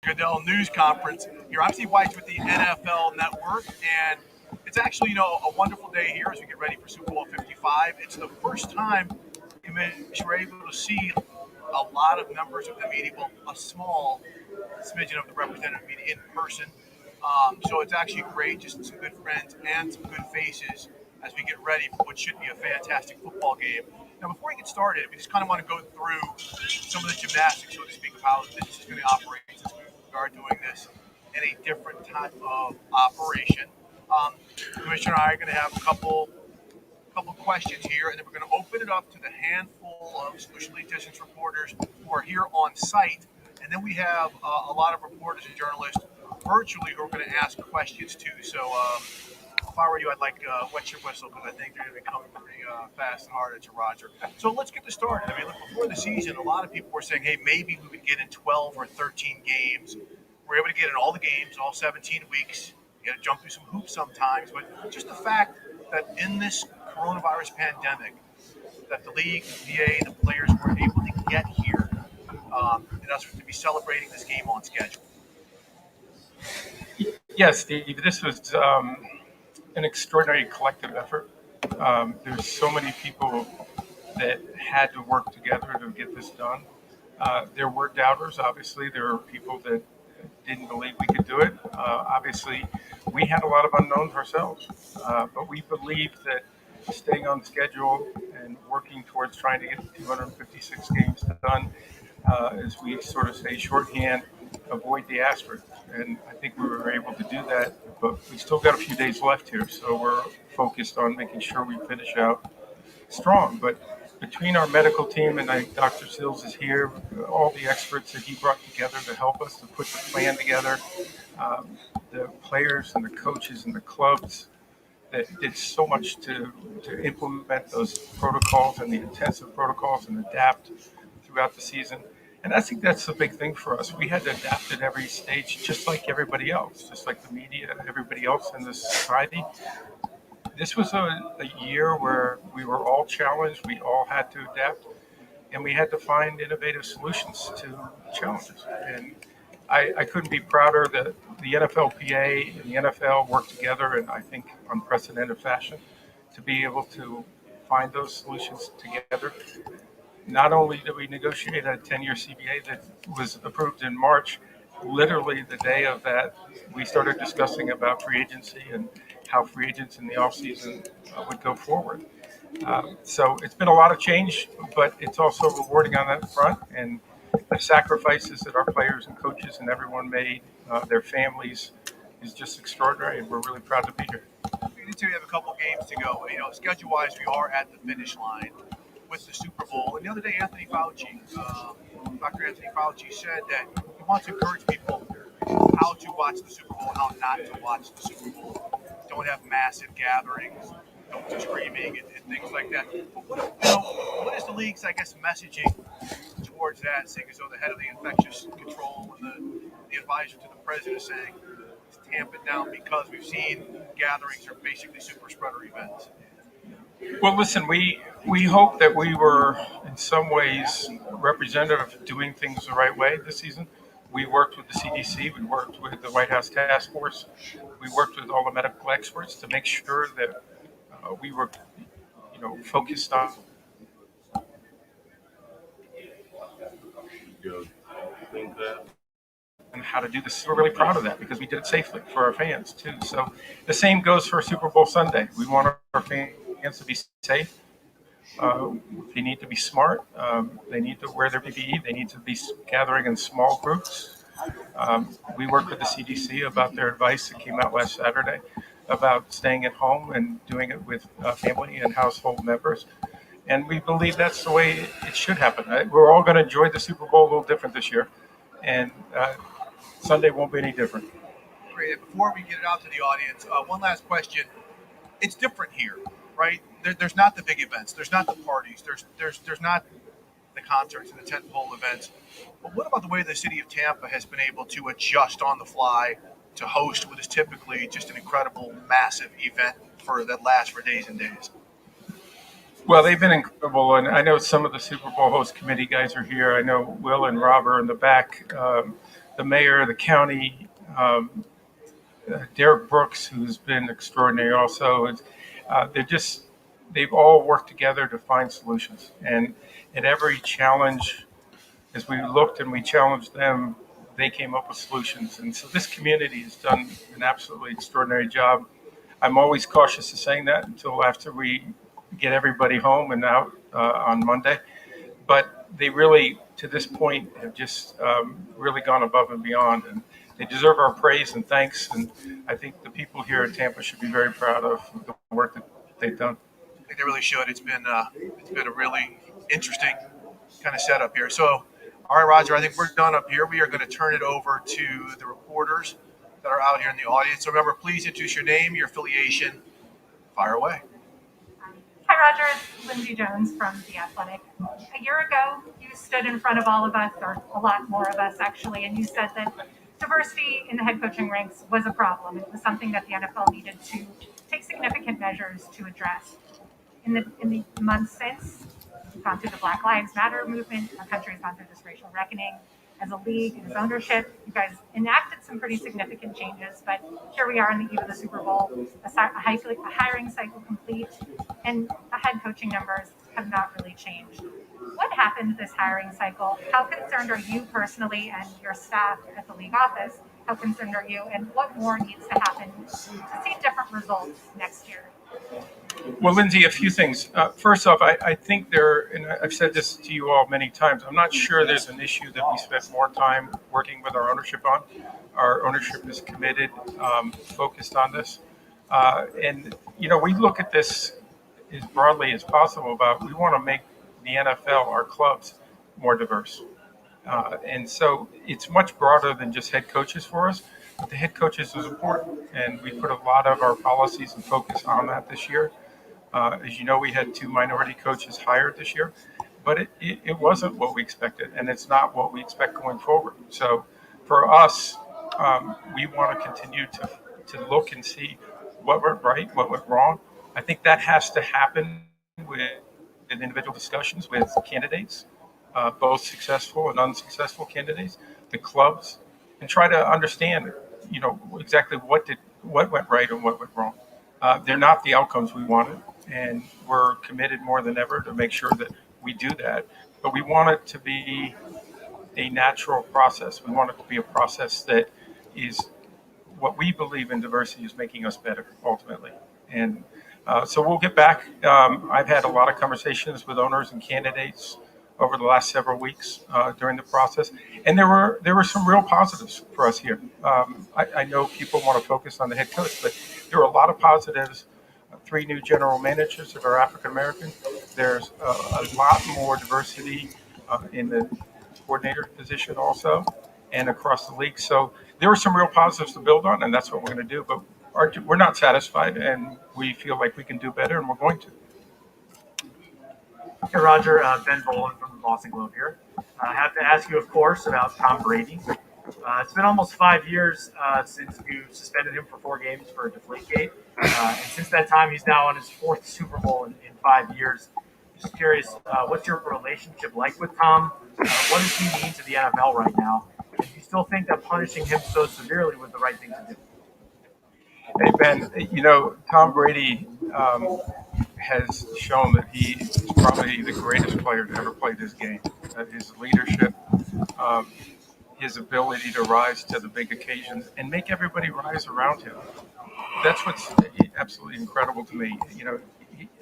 Goodell news conference. You're obviously White's with the NFL Network, and it's actually a wonderful day here as we get ready for Super Bowl 55. It's the first time we're able to see a lot of members of the media, well, a small smidgen of the representative media in person. So it's actually great, just some good friends and some good faces as we get ready for what should be a fantastic football game. Now, before we get started, we just kind of want to go through some of the gymnastics, so to speak, of how this is going to operate, since we are doing this in a different type of operation. Commissioner and I are going to have a couple questions here, and then we're going to open it up to the handful of socially distanced reporters who are here on site. And then we have a lot of reporters and journalists virtually who are going to ask questions too. So if I were you, I'd like wet your whistle, because I think they're going to be coming pretty fast and hard at you, Roger. So let's get this started. I mean, look, before the season, a lot of people were saying, hey, maybe we would get in 12 or 13 games. We're able to get in all the games, all 17 weeks. You got to jump through some hoops sometimes. But just the fact that in this coronavirus pandemic, that the league, the VA, the players were able to get here, and us to be celebrating this game on schedule. Yes, Steve, this was an extraordinary collective effort. There's so many people that had to work together to get this done. There were doubters, obviously. There were people that didn't believe we could do it. Obviously, we had a lot of unknowns ourselves, but we believed that staying on schedule and working towards trying to get 256 games done, as we sort of say shorthand, avoid the asterisk. And I think we were able to do that, but we still got a few days left here, so we're focused on making sure we finish out strong. But between our medical team, and Dr. Sills is here, all the experts that he brought together to help us to put the plan together, the players and the coaches and the clubs that did so much to implement those protocols and the intensive protocols and adapt throughout the season. And I think that's the big thing for us. We had to adapt at every stage, just like everybody else, just like the media, everybody else in this society. This was a year where we were all challenged. We all had to adapt, and we had to find innovative solutions to challenges. And I couldn't be prouder that the NFLPA and the NFL worked together in, I think, unprecedented fashion to be able to find those solutions together. Not only did we negotiate a 10-year CBA that was approved in March, literally the day of that, we started discussing about free agency and how free agents in the offseason would go forward. So it's been a lot of change, but it's also rewarding on that front. And the sacrifices that our players and coaches and everyone made, their families, is just extraordinary, and we're really proud to be here. We have a couple games to go. Schedule-wise, we are at the finish line with the Super Bowl. And the other day, Dr. Anthony Fauci said that he wants to encourage people how to watch the Super Bowl and how not to watch the Super Bowl. Don't have massive gatherings, don't do screaming and things like that. But what is the league's, messaging towards that, seeing as though the head of the infectious control and the advisor to the president is saying, tamp it down, because we've seen gatherings are basically super spreader events? Well, listen, we hope that we were in some ways representative of doing things the right way this season. We worked with the CDC, we worked with the White House Task Force, we worked with all the medical experts to make sure that we were, focused on. And how to do this. We're really proud of that because we did it safely for our fans too. So the same goes for Super Bowl Sunday. We want our fans to be safe. They need to be smart. They need to wear their PPE. They need to be gathering in small groups. We worked with the CDC about their advice that came out last Saturday about staying at home and doing it with family and household members. And we believe that's the way it should happen. We're all going to enjoy the Super Bowl a little different this year. And Sunday won't be any different. Great. Before we get it out to the audience, one last question. It's different here, right? There's not the big events. There's not the parties. There's not the concerts and the tentpole events. But what about the way the city of Tampa has been able to adjust on the fly to host what is typically just an incredible, massive event that lasts for days and days? Well, they've been incredible, and I know some of the Super Bowl host committee guys are here. I know Will and Rob are in the back. the mayor, the county, Derek Brooks, who's been extraordinary also. They're just, they've all worked together to find solutions. And at every challenge, as we looked and we challenged them, they came up with solutions. And so this community has done an absolutely extraordinary job. I'm always cautious of saying that until after we get everybody home and out on Monday. But they really, to this point, have just really gone above and beyond. And they deserve our praise and thanks. And I think the people here at Tampa should be very proud of the work that they've done. I think they really should. It's been a really interesting kind of setup here. So, all right, Roger, I think we're done up here. We are going to turn it over to the reporters that are out here in the audience. So remember, please introduce your name, your affiliation. Fire away. Hi, Roger. It's Lindsay Jones from The Athletic. A year ago, you stood in front of all of us, or a lot more of us actually, and you said that diversity in the head coaching ranks was a problem. It was something that the NFL needed to take significant measures to address. In the months since, we've gone through the Black Lives Matter movement. Our country has gone through this racial reckoning. As a league, as ownership, you guys enacted some pretty significant changes, but here we are on the eve of the Super Bowl, a hiring cycle complete, and the head coaching numbers have not really changed. What happened this hiring cycle? How concerned are you personally and your staff at the league office? How concerned are you, and what more needs to happen to see different results next year? Well, Lindsay, a few things. First off, I think and I've said this to you all many times, I'm not sure there's an issue that we spent more time working with our ownership on. Our ownership is committed, focused on this. And, we look at this as broadly as possible about we want to make the NFL, our clubs, more diverse. And so it's much broader than just head coaches for us, but the head coaches is important. And we put a lot of our policies and focus on that this year. As you know, we had 2 minority coaches hired this year, but it wasn't what we expected, and it's not what we expect going forward. So for us, we want to continue to look and see what went right, what went wrong. I think that has to happen with individual discussions with candidates, both successful and unsuccessful candidates, the clubs, and try to understand, exactly what went right and what went wrong. They're not the outcomes we wanted, and we're committed more than ever to make sure that we do that. But we want it to be a natural process. We want it to be a process that is what we believe in diversity is making us better ultimately. And so we'll get back. I've had a lot of conversations with owners and candidates over the last several weeks during the process, and there were some real positives for us here. I know people want to focus on the head coach, but there were a lot of positives. 3 new general managers that are African American. There's a lot more diversity in the coordinator position also, and across the league. So there were some real positives to build on, and that's what we're going to do. But we're not satisfied, and we feel like we can do better, and we're going to. Hey, Roger, Ben Boland from the Boston Globe here. I have to ask you, of course, about Tom Brady. It's been almost 5 years since you suspended him for 4 games for Deflategate. And since that time, he's now on his 4th Super Bowl in 5 years. Just curious, what's your relationship like with Tom? What does he mean to the NFL right now? And do you still think that punishing him so severely was the right thing to do? Hey, Ben, Tom Brady has shown that he is probably the greatest player to ever play this game. His leadership, his ability to rise to the big occasions and make everybody rise around him. That's what's absolutely incredible to me.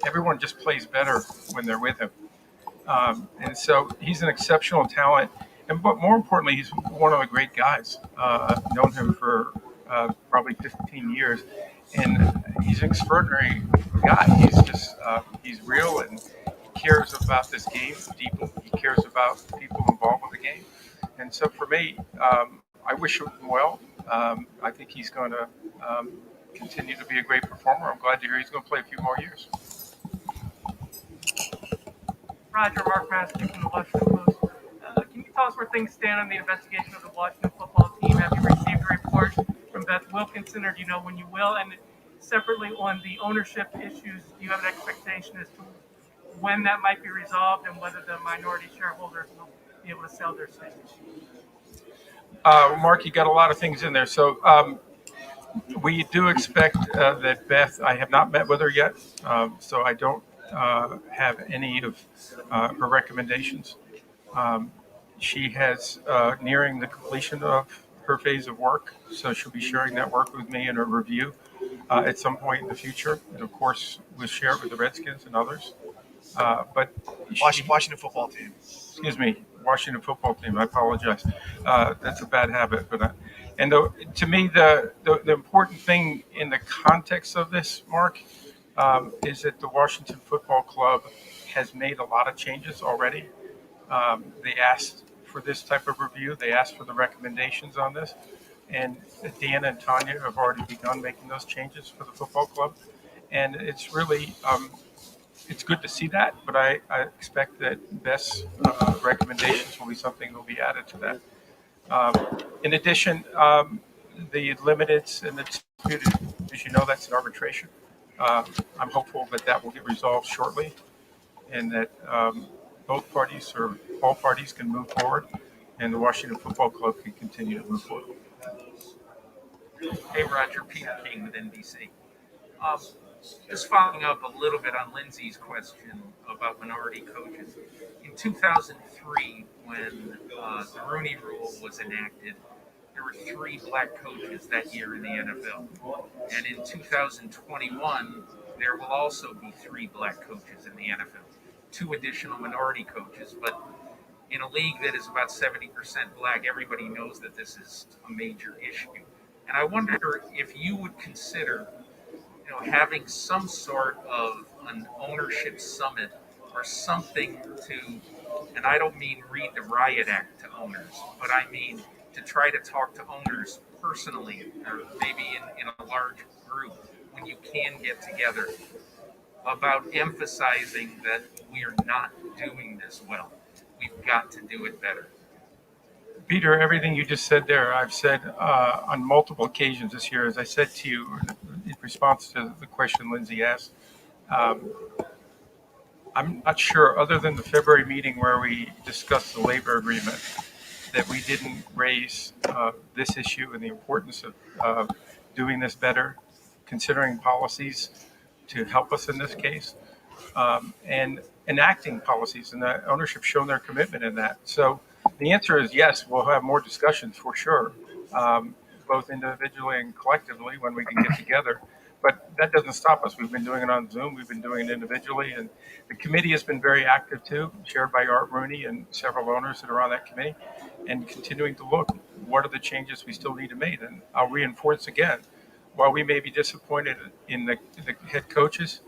Everyone just plays better when they're with him. And so he's an exceptional talent. But more importantly, he's one of the great guys. I've known him for probably 15 years. And he's an extraordinary guy. He's real, and he cares about this game deeply. He cares about the people involved with the game. And so for me, I wish him well. I think he's going to continue to be a great performer. I'm glad to hear he's going to play a few more years. Roger, Mark Maskey from the Washington Post. Can you tell us where things stand on the investigation of the Washington football team? Have you received a report from Beth Wilkinson, or do you know when you will? And separately, on the ownership issues, do you have an expectation as to when that might be resolved and whether the minority shareholders will be able to sell their stakes? Mark, you got a lot of things in there. So we do expect that Beth, I have not met with her yet, so I don't have any of her recommendations. She has nearing the completion of her phase of work, so she'll be sharing that work with me in a review at some point in the future. And of course, we'll share it with the Redskins and others. But Washington football team. excuse me, Washington football team. I apologize. That's a bad habit, but to me, the important thing in the context of this, Mark, is that the Washington Football Club has made a lot of changes already. They asked for this type of review. They asked for the recommendations on this, and Dan and Tanya have already begun making those changes for the football club, and it's really. It's good to see that, but I expect that Beth's recommendations will be something that will be added to that. In addition, the limiteds and the disputed, as you know, that's an arbitration. I'm hopeful that that will get resolved shortly, and that both parties or all parties can move forward, and the Washington Football Club can continue to move forward. Hey, Roger, Peter King with NBC. Just following up a little bit on Lindsay's question about minority coaches. In 2003, when the Rooney Rule was enacted, there were 3 black coaches that year in the NFL. And in 2021, there will also be 3 black coaches in the NFL, 2 additional minority coaches. But in a league that is about 70% black, everybody knows that this is a major issue. And I wonder if you would consider having some sort of an ownership summit or something to, and I don't mean read the riot act to owners, but I mean to try to talk to owners personally, or maybe in a large group when you can get together, about emphasizing that we are not doing this well. We've got to do it better. Peter, everything you just said there, I've said on multiple occasions this year. As I said to you in response to the question Lindsay asked, I'm not sure, other than the February meeting where we discussed the labor agreement, that we didn't raise this issue and the importance of doing this better, considering policies to help us in this case, and enacting policies. And the ownership shown their commitment in that. So the answer is yes, we'll have more discussions for sure, both individually and collectively when we can get together. But that doesn't stop us. We've been doing it on Zoom. We've been doing it individually. And the committee has been very active too, chaired by Art Rooney and several owners that are on that committee, and continuing to look, what are the changes we still need to make? And I'll reinforce again, while we may be disappointed in the head coaches,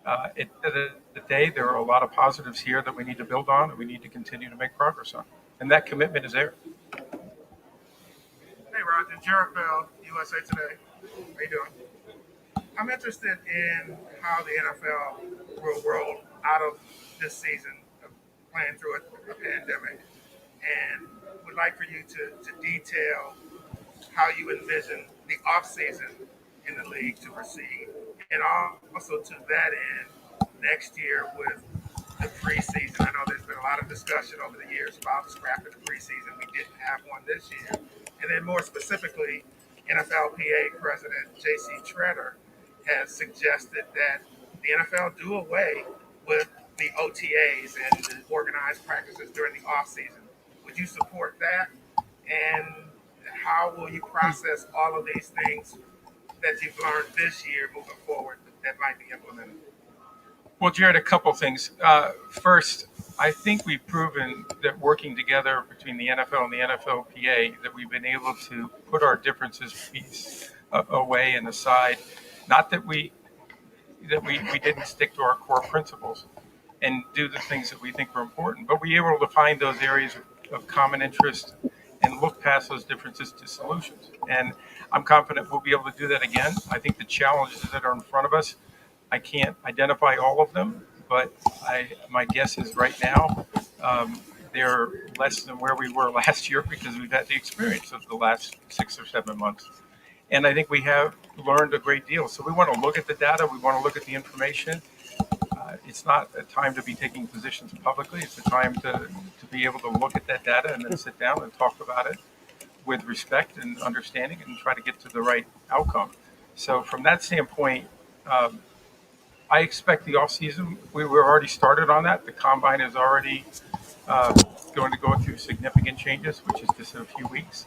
at the end of the day, there are a lot of positives here that we need to build on and we need to continue to make progress on. And that commitment is there. Hey, Roger. Jared Bell, USA Today. How you doing? I'm interested in how the NFL will roll out of this season of playing through a pandemic, and would like for you to detail how you envision the offseason in the league to proceed, and also to that end, next year with the preseason. I know there's been a lot of discussion over the years about scrapping the preseason. We didn't have one this year. And then more specifically, NFLPA President J.C. Treader has suggested that the NFL do away with the OTAs and the organized practices during the offseason. Would you support that? And how will you process all of these things that you've learned this year moving forward that might be implemented? Well, Jared, a couple things. First, I think we've proven that working together between the NFL and the NFLPA, that we've been able to put our differences away and aside. Not that we didn't stick to our core principles and do the things that we think are important, but we were able to find those areas of common interest and look past those differences to solutions. And I'm confident we'll be able to do that again. I think the challenges that are in front of us, I can't identify all of them, but my guess is right now they're less than where we were last year because we've had the experience of the last 6 or 7 months. And I think we have learned a great deal. So we want to look at the data. We want to look at the information. It's not a time to be taking positions publicly. It's a time to be able to look at that data and then sit down and talk about it. with respect and understanding and try to get to the right outcome. So from that standpoint, um, I expect the offseason, we were already started on that. The combine is already uh, going to go through significant changes, which is just in a few weeks.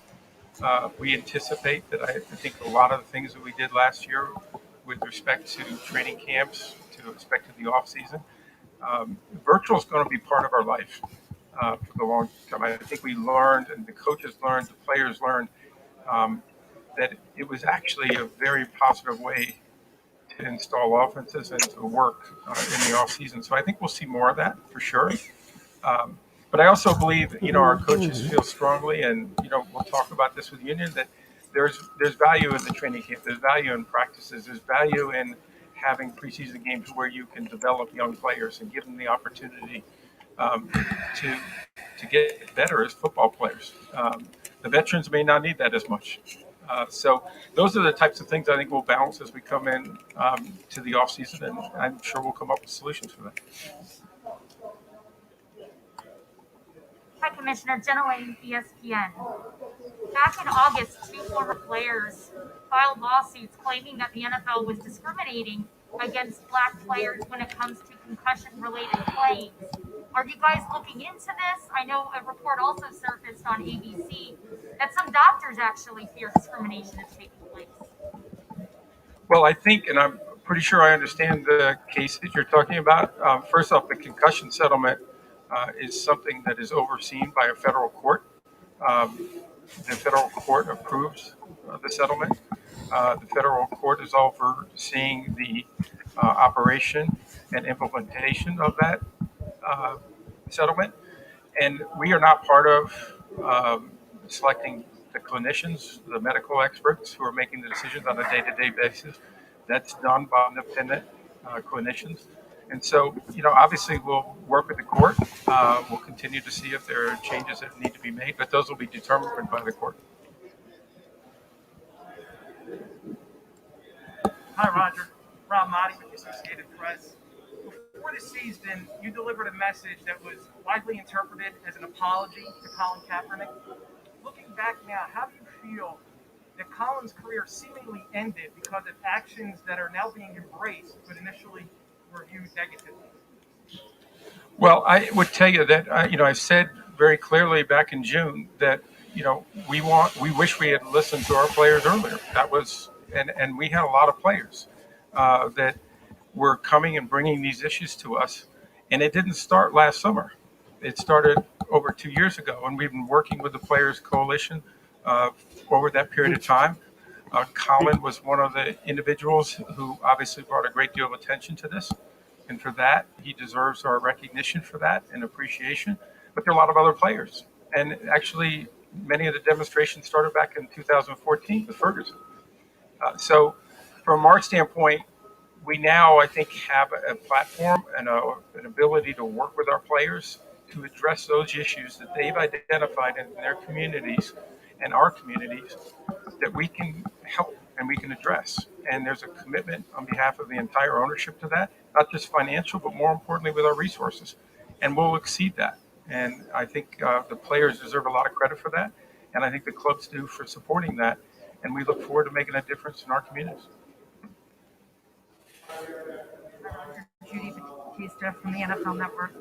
We anticipate that I think a lot of the things that we did last year with respect to training camps, to respect to the off season, virtual is going to be part of our life for the long term. I think we learned, and the coaches learned, the players learned, um, that it was actually a very positive way to install offenses and to work in the off season. So I think we'll see more of that for sure. Um, but I also believe, our coaches feel strongly, and we'll talk about this with union, that there's value in the training camp. There's value in practices. There's value in having preseason games where you can develop young players and give them the opportunity um, to to get better as football players. The veterans may not need that as much. So those are the types of things I think we'll balance as we come in to the off season, and I'm sure we'll come up with solutions for that. Hi, Commissioner Jenna, ESPN. Back in August, two former players filed lawsuits claiming that the NFL was discriminating against black players when it comes to concussion-related claims. Are you guys looking into this? I know a report also surfaced on ABC that some doctors actually fear discrimination is taking place. Well, I think, and I'm pretty sure I understand the case that you're talking about. First off, the concussion settlement is something that is overseen by a federal court. Um, the federal court approves the settlement. The federal court is overseeing the operation and implementation of that uh, settlement. And we are not part of selecting the clinicians, the medical experts who are making the decisions on a day-to-day basis. That's done by independent clinicians. And so, obviously we'll work with the court. We'll continue to see if there are changes that need to be made, but those will be determined by the court. Hi, Roger. Rob Motti with the Associated Press. Before the season, you delivered a message that was widely interpreted as an apology to Colin Kaepernick. Looking back now, how do you feel that Colin's career seemingly ended because of actions that are now being embraced but initially were viewed negatively? Well, I would tell you that I said very clearly back in June that we wish we had listened to our players earlier. That was, and we had a lot of players that were coming and bringing these issues to us, and it didn't start last summer. It started over 2 years ago, and we've been working with the Players Coalition over that period of time. Colin was one of the individuals who obviously brought a great deal of attention to this. And for that, he deserves our recognition for that and appreciation. But there are a lot of other players. And actually, many of the demonstrations started back in 2014 with Ferguson. So from our standpoint, we now, I think, have a platform and an ability to work with our players to address those issues that they've identified in their communities and our communities that we can help and we can address. And there's a commitment on behalf of the entire ownership to that, not just financial, but more importantly with our resources. And we'll exceed that. And I think the players deserve a lot of credit for that. And I think the clubs do for supporting that. And we look forward to making a difference in our communities. Judy Batista from the NFL Network.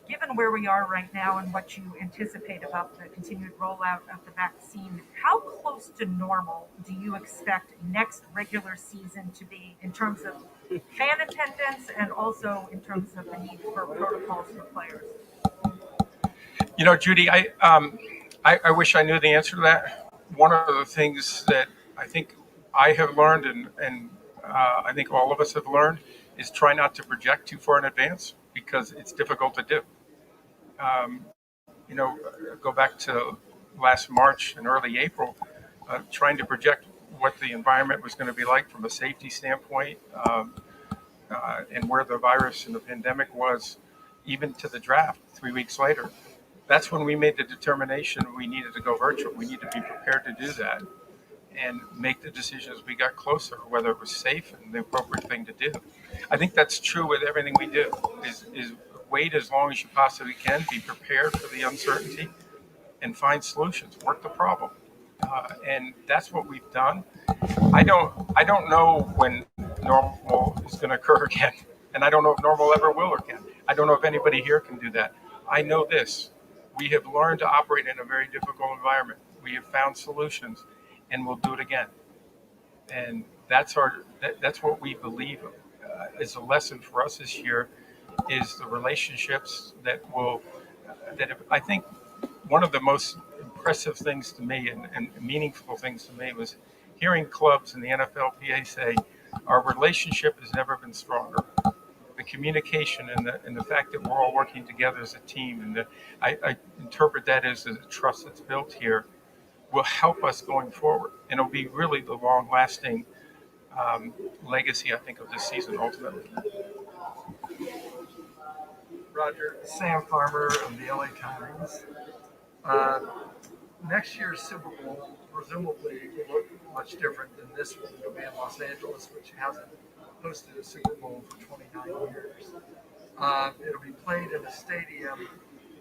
Given where we are right now and what you anticipate about the continued rollout of the vaccine, how close to normal do you expect next regular season to be in terms of fan attendance and also in terms of the need for protocols for players? Judy, I wish I knew the answer to that. One of the things that I think I have learned, and I think all of us have learned, is try not to project too far in advance because it's difficult to do. Go back to last March and early April, trying to project what the environment was going to be like from a safety standpoint and where the virus and the pandemic was, even to the draft 3 weeks later. That's when we made the determination we needed to go virtual. We needed to be prepared to do that and make the decision as we got closer, whether it was safe and the appropriate thing to do. I think that's true with everything we do, is wait as long as you possibly can, be prepared for the uncertainty, and find solutions, work the problem. And that's what we've done. I don't know when normal is going to occur again, and I don't know if normal ever will again. I don't know if anybody here can do that. I know this: we have learned to operate in a very difficult environment. We have found solutions, and we'll do it again. And that's what we believe is a lesson for us this year is the relationships I think one of the most impressive things to me and meaningful things to me was hearing clubs in the NFLPA say our relationship has never been stronger. The communication and the fact that we're all working together as a team and I interpret that as the trust that's built here will help us going forward, and it'll be really the long-lasting legacy I think of this season ultimately. Roger, Sam Farmer of the LA Times. Next year's Super Bowl presumably will look much different than this one. It'll be in Los Angeles, which hasn't hosted a Super Bowl for 29 years. It'll be played in a stadium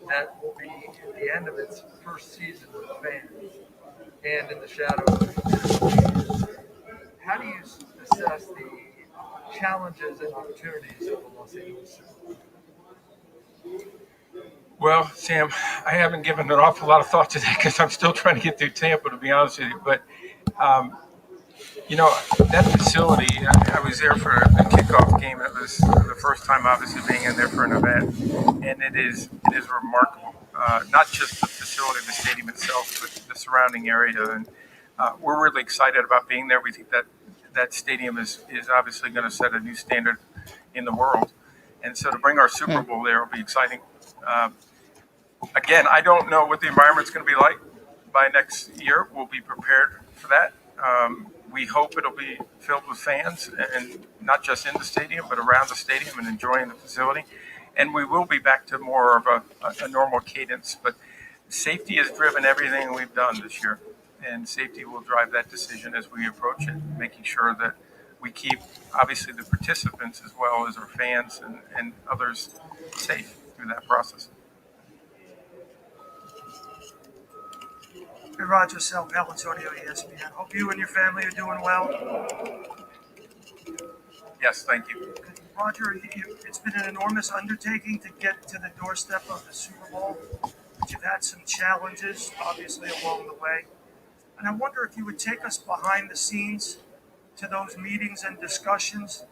that will be at the end of its first season with fans and in the shadow of the How do you assess the challenges and opportunities of the Los Angeles Super Bowl? Well, Sam, I haven't given an awful lot of thought to that because I'm still trying to get through Tampa, to be honest with you. But, that facility, I was there for the kickoff game. It was the first time, obviously, being in there for an event. And it is remarkable. Not just the facility, the stadium itself, but the surrounding area. And we're really excited about being there. We think that stadium is obviously going to set a new standard in the world. And so to bring our Super Bowl there will be exciting. Again, I don't know what the environment's going to be like by next year. We'll be prepared for that. We hope it'll be filled with fans, and not just in the stadium, but around the stadium and enjoying the facility. And we will be back to more of a normal cadence. But safety has driven everything we've done this year, and safety will drive that decision as we approach it, making sure that we keep, obviously, the participants as well as our fans and others safe through that process. Hey, Roger, Sal Palantonio, ESPN. Hope you and your family are doing well. Yes, thank you. Roger, it's been an enormous undertaking to get to the doorstep of the Super Bowl, but you've had some challenges, obviously, along the way. And I wonder if you would take us behind the scenes to those meetings and discussions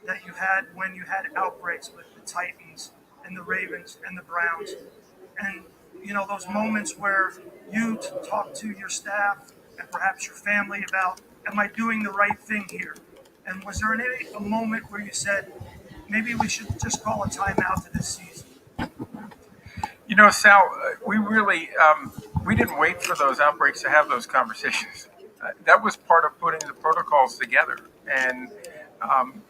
that you had when you had outbreaks with the Titans and the Ravens and the Browns. And, those moments where you talk to your staff and perhaps your family about, am I doing the right thing here? And was there a moment where you said, maybe we should just call a timeout to this season? Sal, we really we didn't wait for those outbreaks to have those conversations. That was part of putting the protocols together, and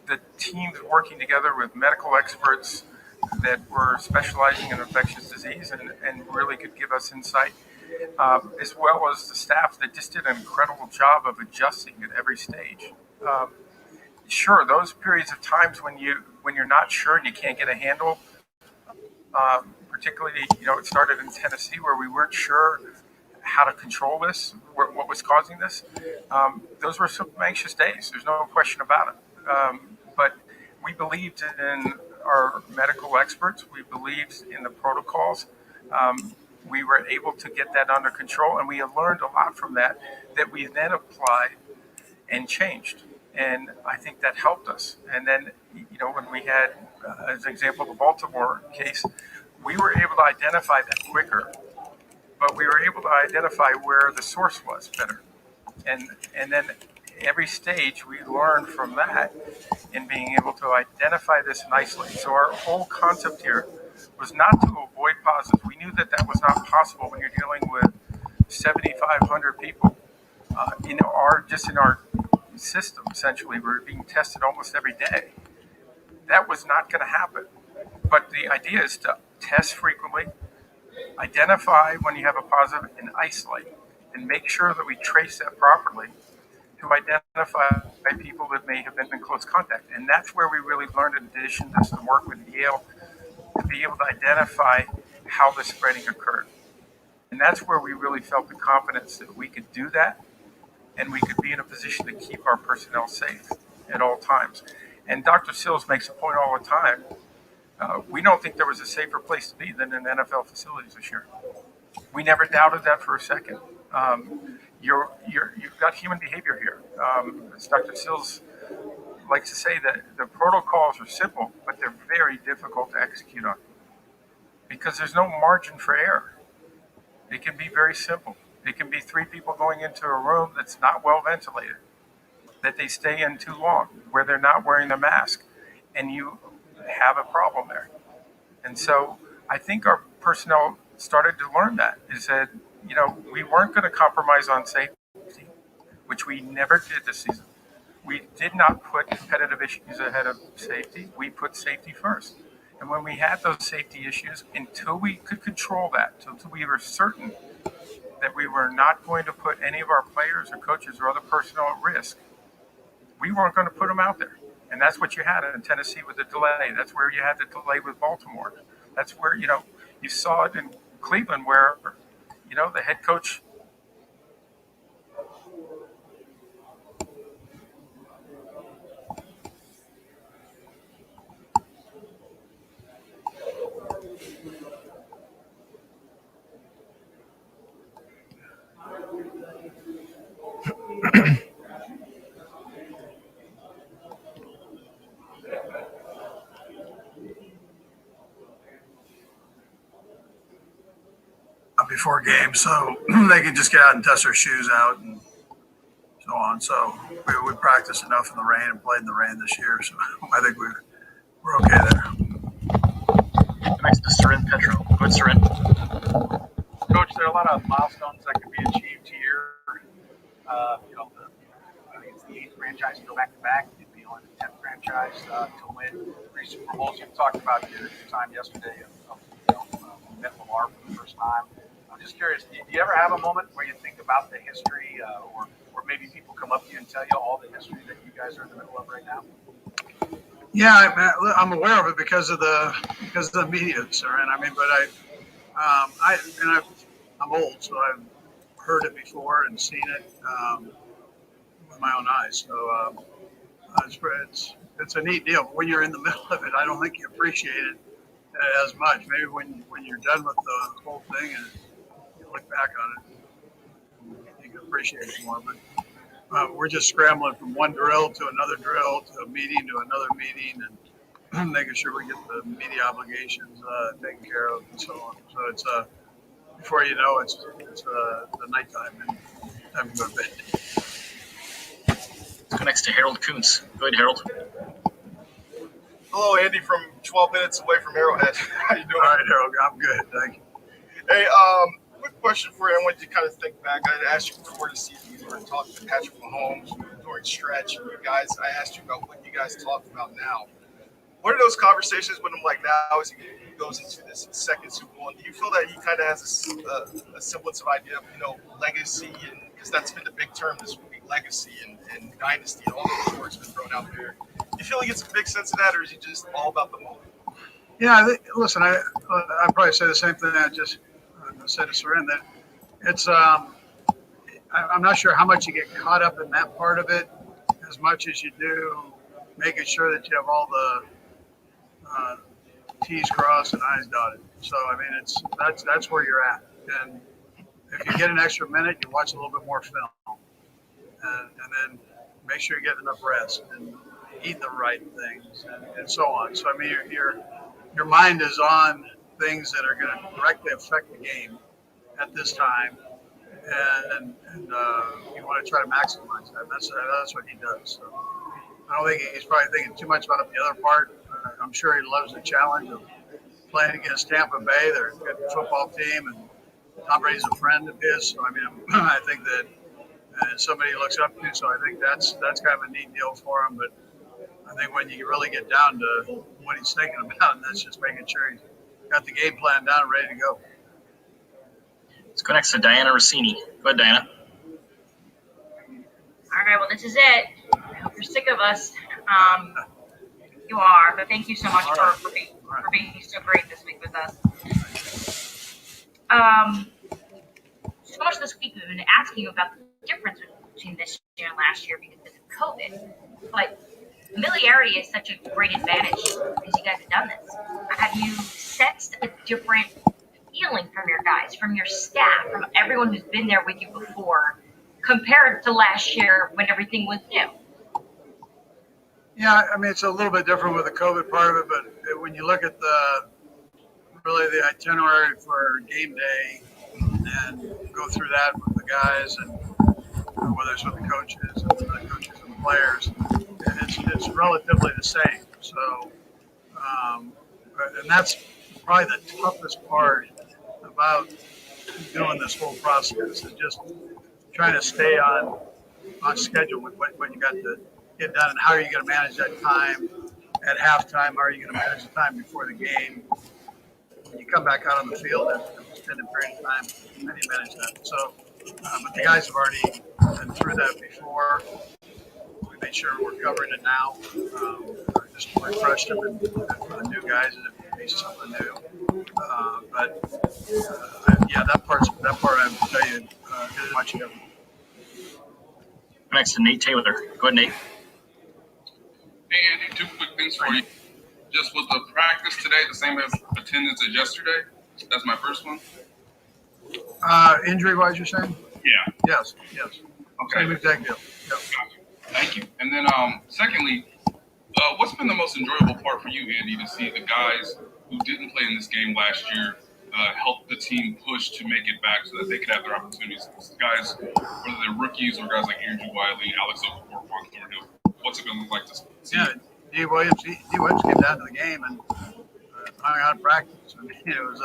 the teams working together with medical experts that were specializing in infectious disease and really could give us insight, as well as the staff that just did an incredible job of adjusting at every stage. Sure, those periods of times when you're not sure and you can't get a handle, particularly, it started in Tennessee where we weren't sure how to control this, what was causing this. Those were some anxious days. There's no question about it. But we believed in our medical experts. We believed in the protocols. We were able to get that under control, and we have learned a lot from that we then applied and changed. And I think that helped us. And then, when we had, as an example, the Baltimore case, we were able to identify that quicker, but we were able to identify where the source was better. And then every stage we learned from that in being able to identify this and isolate. So our whole concept here was not to avoid positives. We knew that was not possible when you're dealing with 7,500 people in our system. Essentially, we're being tested almost every day. That was not going to happen. But the idea is to test frequently, identify when you have a positive, and isolate, and make sure that we trace that properly to identify people that may have been in close contact. And that's where we really learned, in addition to some work with Yale, to be able to identify how the spreading occurred. And that's where we really felt the confidence that we could do that and we could be in a position to keep our personnel safe at all times. And Dr. Sills makes a point all the time. We don't think there was a safer place to be than in NFL facilities this year. We never doubted that for a second. You've got human behavior here. As Dr. Sills likes to say, that the protocols are simple, but they're very difficult to execute on because there's no margin for error. It can be very simple. It can be 3 people going into a room that's not well ventilated, that they stay in too long, where they're not wearing a mask, and you have a problem there. And so I think our personnel started to learn that, is that, we weren't going to compromise on safety, which we never did this season. We did not put competitive issues ahead of safety. We put safety first. And when we had those safety issues, until we could control that, until we were certain that we were not going to put any of our players or coaches or other personnel at risk, we weren't going to put them out there. And that's what you had in Tennessee with the delay. That's where you had the delay with Baltimore. That's where, you saw it in Cleveland where, the head coach. Before games, so they can just get out and test their shoes out and so on. So we practiced enough in the rain and played in the rain this year, so I think we're okay there. Next to Soren Petro. Go ahead, Soren. Coach, there are a lot of milestones that can be achieved here. I think it's the 8th franchise to go back-to-back. You'd be only the 10th franchise to win 3 Super Bowls. You talked about your time yesterday of met Lamar for the first time. I'm just curious, do you ever have a moment where you think about the history or maybe people come up to you and tell you all the history that you guys are in the middle of right now? Yeah, I'm aware of it because of the media, Soren. But I'm old, so I've heard it before and seen it with my own eyes. So it's a neat deal. When you're in the middle of it, I don't think you appreciate it as much. Maybe when you're done with the whole thing and you look back on it, you can appreciate it more. But we're just scrambling from one drill to another drill to a meeting to another meeting and making sure we get the media obligations taken care of and so on. So it's before you know it's the nighttime and time to go to bed. Let's go next to Harold Kuntz. Go ahead, Harold. Hello, Andy from 12 minutes away from Arrowhead. How you doing? All right, Harold. I'm good. Thank you. Hey, quick question for you. I wanted you to kind of think back. I asked you before to see if you were talking to Patrick Mahomes during stretch. And I asked you about what you guys talked about now. What are those conversations with him like now as he goes into this second Super Bowl? And do you feel that he kind of has a semblance of idea of, legacy? And because that's been the big term this week, legacy and dynasty and all those words been thrown out there. Do you feel he gets a big sense of that, or is he just all about the moment? Yeah, listen, I'd probably say the same thing I just said to Soren, that it's I'm not sure how much you get caught up in that part of it as much as you do making sure that you have all the T's crossed and I's dotted. So that's where you're at. And if you get an extra minute, you watch a little bit more film, and then make sure you get enough rest and eat the right things and so on. So your mind is on things that are going to directly affect the game at this time, and you want to try to maximize that. That's what he does. So I don't think he's probably thinking too much about the other part. I'm sure he loves the challenge of playing against Tampa Bay. They're a good football team, and Tom Brady's a friend of his. So I think that somebody he looks up to. So I think that's kind of a neat deal for him. But I think when you really get down to what he's thinking about, that's just making sure he's got the game plan down and ready to go. Let's go next to Diana Rossini. Go ahead, Diana. All right, well, this is it. I hope you're sick of us. You are, but thank you so much for being so great this week with us. so much this week we've been asking you about the difference between this year and last year because of COVID. But familiarity is such a great advantage because you guys have done this. Have you sensed a different feeling from your guys, from your staff, from everyone who's been there with you before, compared to last year when everything was new? Yeah, I mean, it's a little bit different with the COVID part of it, but when you look at really the itinerary for game day and go through that with the guys, and whether it's with the coaches and the players, it's relatively the same. So, and that's probably the toughest part about doing this whole process, is just trying to stay on schedule with what you got to get done, and how are you going to manage that time at halftime? How are you going to manage the time before the game? When you come back out on the field at an extended period of time, how do you manage that? So, but the guys have already been through that before. We made sure we're covering it now. Just refreshed them for the new guys, and it's something new. Yeah, that part I would tell you is much different. Next to Nate Taylor. Go ahead, Nate. Hey, Andy, two quick things for you. Just was the practice today the same as attendance as yesterday? That's my first one. Injury-wise, you're saying? Yeah. Yes. Okay. Same exact deal. Yep. Thank you. And then, secondly, what's been the most enjoyable part for you, Andy, to see the guys who didn't play in this game last year help the team push to make it back so that they could have their opportunities? Guys, whether they're rookies or guys like Andrew Wiley, Alex Okafor, Juan Thornhill, what's it been like to see? Yeah, D. Williams came down to the game and hung out of practice. I mean, it was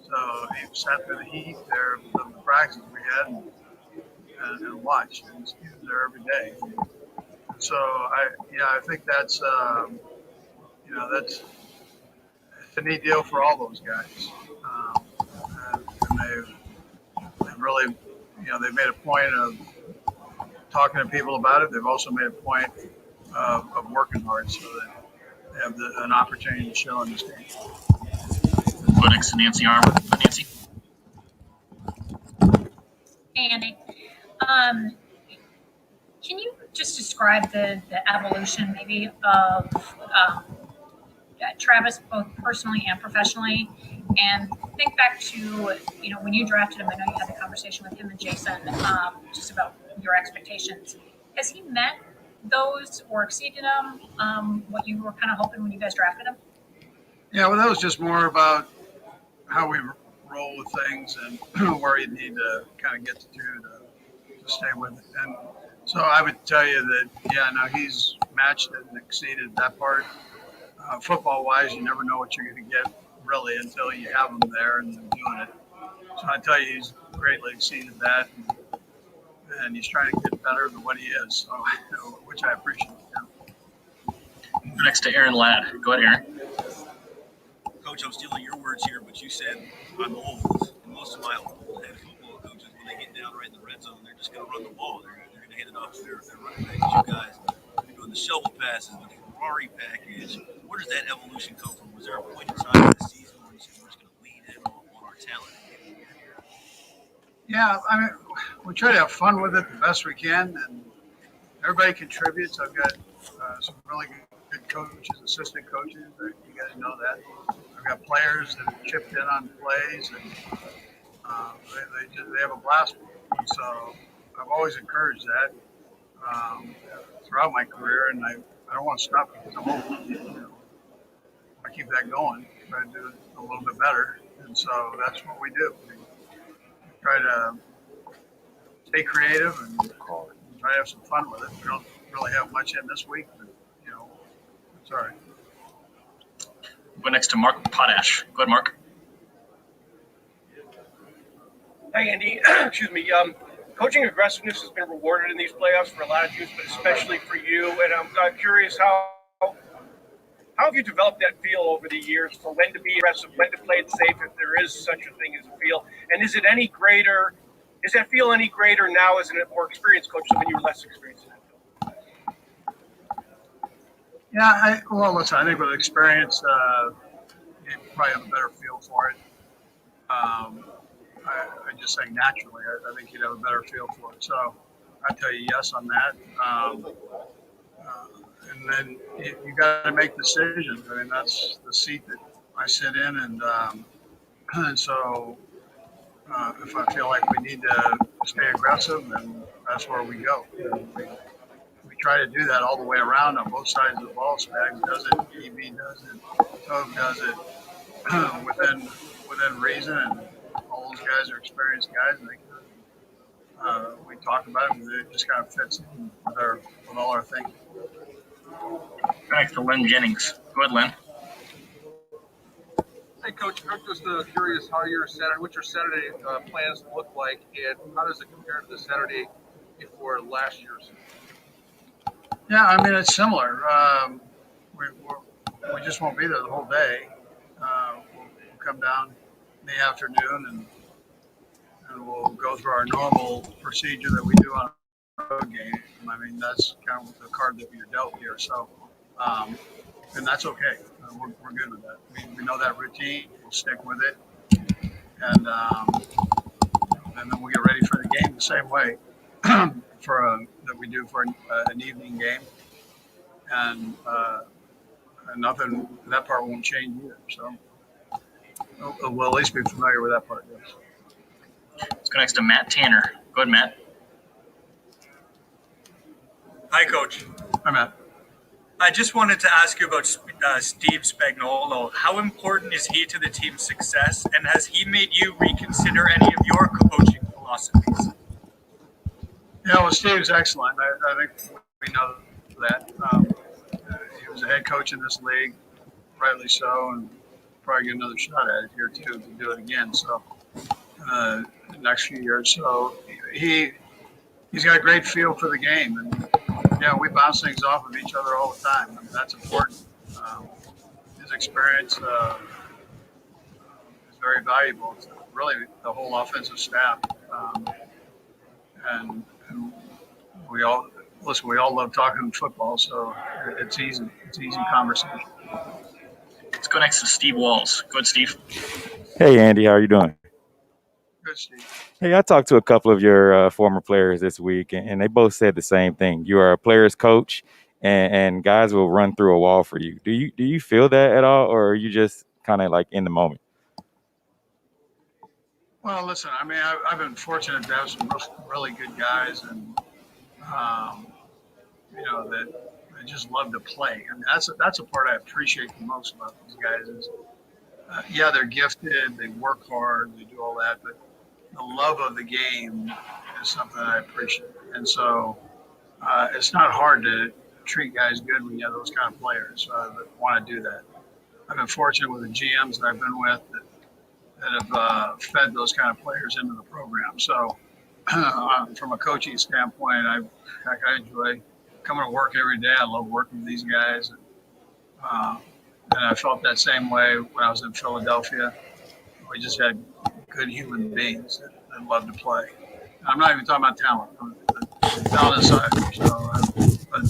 so he sat through the heat there of the practices we had and watched. And he was there every day. So I think that's that's a neat deal for all those guys. And they've really, they've made a point of talking to people about it. They've also made a point of working hard so that they have an opportunity to show in this game. Go next to Nancy Armour. Nancy. Hey, Andy. Can you just describe the evolution maybe of Travis, both personally and professionally, and think back to, when you drafted him, I know you had the conversation with him and Jason just about your expectations. Has he met those or exceeded them, what you were kind of hoping when you guys drafted him? Yeah, well, that was just more about how we roll with things and where you need to kind of get to stay with it. And so I would tell you that, he's matched it and exceeded that part. Football-wise, you never know what you're going to get really until you have them there and they're doing it. So I tell you, he's greatly exceeded that, and he's trying to get better than what he is, so, which I appreciate. Next to Aaron Ladd. Go ahead, Aaron. Coach, I'm stealing your words here, but you said I'm old, and most of my old head football coaches, when they get down right in the red zone, they're just going to run the ball. They're going to hit it off to their running backs. You guys are doing the shovel passes, the Ferrari package. Where does that evolution come from? Was there a point in time in the season where you said we're just going to lean in on our talent? Yeah, I mean, we try to have fun with it the best we can, and everybody contributes. I've got some really good coaches, assistant coaches. You guys know that. I've got players that have chipped in on plays, and they have a blast with it. And so I've always encouraged that throughout my career, and I don't want to stop because I'm old. I keep that going, try to do it a little bit better, and so that's what we do. We try to stay creative and try to have some fun with it. We don't really have much in this week, but it's all right. Go next to Mark Potash. Go ahead, Mark. Hi, Andy. Excuse me. Coaching aggressiveness has been rewarded in these playoffs for a lot of teams, but especially for you. And I'm curious how have you developed that feel over the years for when to be aggressive, when to play it safe, if there is such a thing as a feel? And is it any greater? Is that feel any greater now as a more experienced coach than when you were less experienced in that field? Yeah, listen, I think with experience, you probably have a better feel for it. I just say naturally, I think you'd have a better feel for it. So I'd tell you yes on that. And then you got to make decisions. I mean, that's the seat that I sit in, and so if I feel like we need to stay aggressive, then that's where we go. We try to do that all the way around on both sides of the ball. Spag does it, EB does it, Tove does it within reason, and all those guys are experienced guys. And we talk about it, and it just kind of fits in with all our thinking. Back to Len Jennings. Go ahead, Len. Hey, Coach. I'm just curious what your Saturday plans look like, and how does it compare to the Saturday before last year's? Yeah, I mean, it's similar. We just won't be there the whole day. We'll come down in the afternoon, and we'll go through our normal procedure that we do on a road game. I mean, that's kind of the card that we're dealt here. So, and that's okay. We're good with that. We know that routine. We'll stick with it, and then we'll get ready for the game the same way that we do for an evening game, and nothing. That part won't change either. So we'll at least be familiar with that part. Yes. Let's go next to Matt Tanner. Go ahead, Matt. Hi, Coach. Hi, Matt. I just wanted to ask you about Steve Spagnuolo. How important is he to the team's success, and has he made you reconsider any of your coaching philosophies? Yeah, well, Steve's excellent. I think we know that. He was a head coach in this league, rightly so, and probably get another shot at it here too to do it again. So the next few years, so he's got a great feel for the game, and yeah, we bounce things off of each other all the time. I mean, that's important. His experience is very valuable to really the whole offensive staff, and we all love talking football, so it's easy conversation. Let's go next to Steve Walls. Go ahead, Steve. Hey, Andy, how are you doing? Good, Steve. Hey, I talked to a couple of your former players this week, and they both said the same thing. You are a player's coach, and guys will run through a wall for you. Do you feel that at all, or are you just kind of like in the moment? Well, listen, I mean, I've been fortunate to have some really good guys, and that I just love to play. I mean, that's a part I appreciate the most about these guys is, they're gifted, they work hard, they do all that, but the love of the game is something I appreciate. And so it's not hard to treat guys good when you have those kind of players that want to do that. I've been fortunate with the GMs that I've been with that have fed those kind of players into the program. So from a coaching standpoint, I enjoy coming to work every day. I love working with these guys. And I felt that same way when I was in Philadelphia. We just had good human beings that love to play. And I'm not even talking about talent. The talent aside, but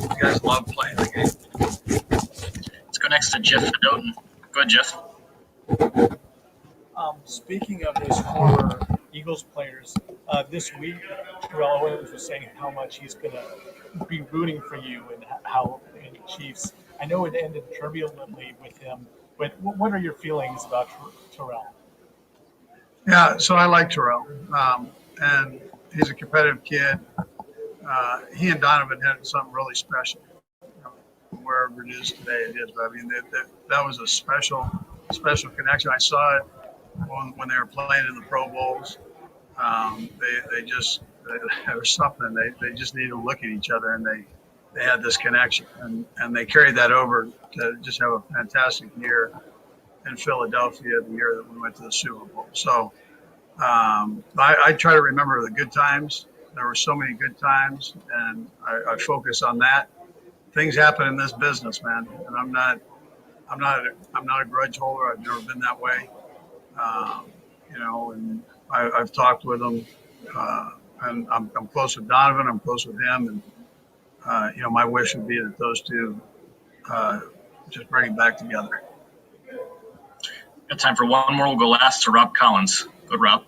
you guys love playing the game. Let's go next to Jeff Fedotin. Go ahead, Jeff. Speaking of those former Eagles players, this week Terrell Owens was saying how much he's going to be rooting for you and how in the Chiefs. I know it ended turbulently with him, but what are your feelings about Terrell? Yeah, so I like Terrell, and he's a competitive kid. He and Donovan had something really special. Wherever it is today, it is. But I mean, that was a special connection. I saw it when they were playing in the Pro Bowls. There was something. They just needed to look at each other, and they had this connection, and they carried that over to just have a fantastic year in Philadelphia, the year that we went to the Super Bowl. So I try to remember the good times. There were so many good times, and I focus on that. Things happen in this business, man, and I'm not a grudge holder. I've never been that way, and I've talked with them, and I'm close with Donovan. I'm close with him, and my wish would be that those two just bring it back together. Got time for one more. We'll go last to Rob Collins. Good, Rob.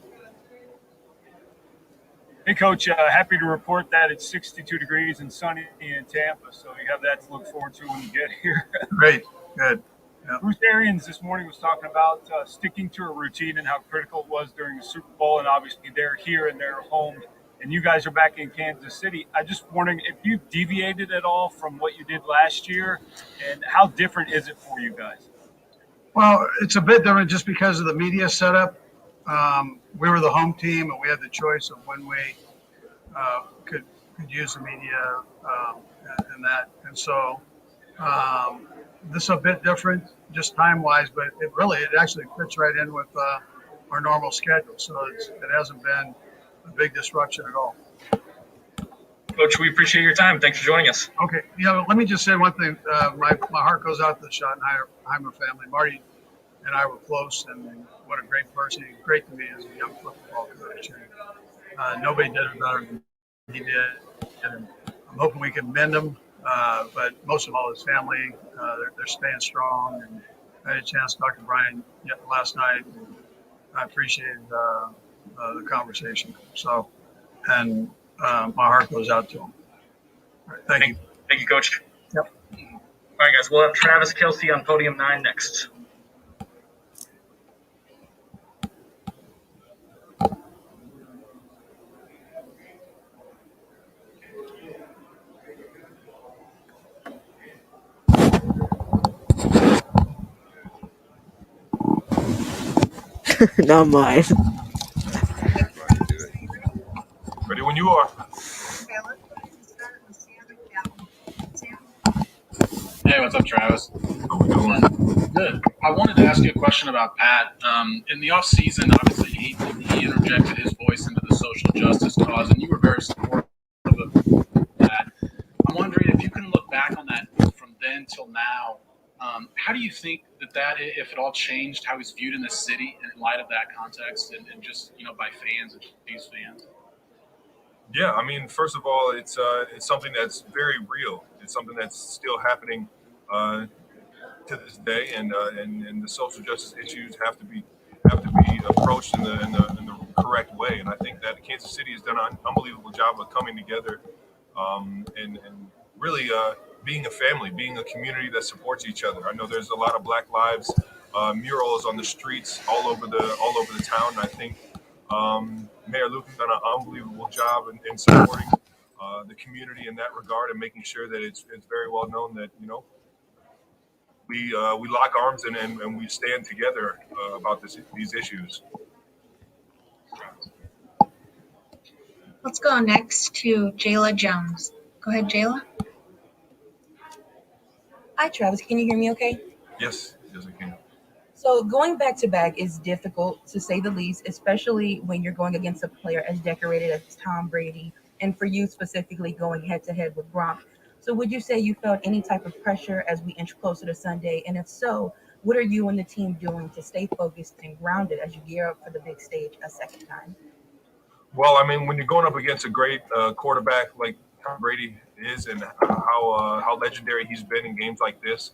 Hey, Coach. Happy to report that it's 62 degrees and sunny in Tampa, so you have that to look forward to when you get here. Great, good. Yep. Bruce Arians this morning was talking about sticking to a routine and how critical it was during the Super Bowl, and obviously they're here and they're home, and you guys are back in Kansas City. I'm just wondering if you deviated at all from what you did last year, and how different is it for you guys? Well, it's a bit different just because of the media setup. We were the home team, and we had the choice of when we could use the media and that. And so this is a bit different, just time-wise, but it actually fits right in with our normal schedule. So it hasn't been a big disruption at all. Coach, we appreciate your time. Thanks for joining us. Okay. Let me just say one thing. My heart goes out to the Schottenheimer family. Marty and I were close, and what a great person. He's great to me as a young football coach. And, nobody did it better than he did. And I'm hoping we can mend him, but most of all, his family, they're staying strong. And I had a chance to talk to Brian last night, and I appreciated the conversation. So, and my heart goes out to him. All right, thank you. Thank you, Coach. Yep. All right, guys. We'll have Travis Kelce on podium 9 next. Not mine. Ready when you are. Hey, what's up, Travis? How we doing? Good. I wanted to ask you a question about Pat. In the offseason, obviously, he interjected his voice into the social justice cause, and you were very supportive of that. I'm wondering if you can look back on that from then till now. How do you think that, if it all changed, how he's viewed in the city in light of that context and just, by fans and these fans? Yeah, I mean, first of all, it's something that's very real. It's something that's still happening to this day, and the social justice issues have to be approached in the correct way. And I think that Kansas City has done an unbelievable job of coming together and really being a family, being a community that supports each other. I know there's a lot of Black Lives murals on the streets all over the town. And I think Mayor Luke has done an unbelievable job in supporting the community in that regard and making sure that it's very well known that we lock arms and we stand together about these issues. Let's go next to Jayla Jones. Go ahead, Jayla. Hi, Travis. Can you hear me okay? Yes, I can. So going back to back is difficult, to say the least, especially when you're going against a player as decorated as Tom Brady, and for you specifically going head-to-head with Gronk. So would you say you felt any type of pressure as we inch closer to Sunday? And if so, what are you and the team doing to stay focused and grounded as you gear up for the big stage a second time? Well, I mean, when you're going up against a great quarterback like Tom Brady is, and how legendary he's been in games like this,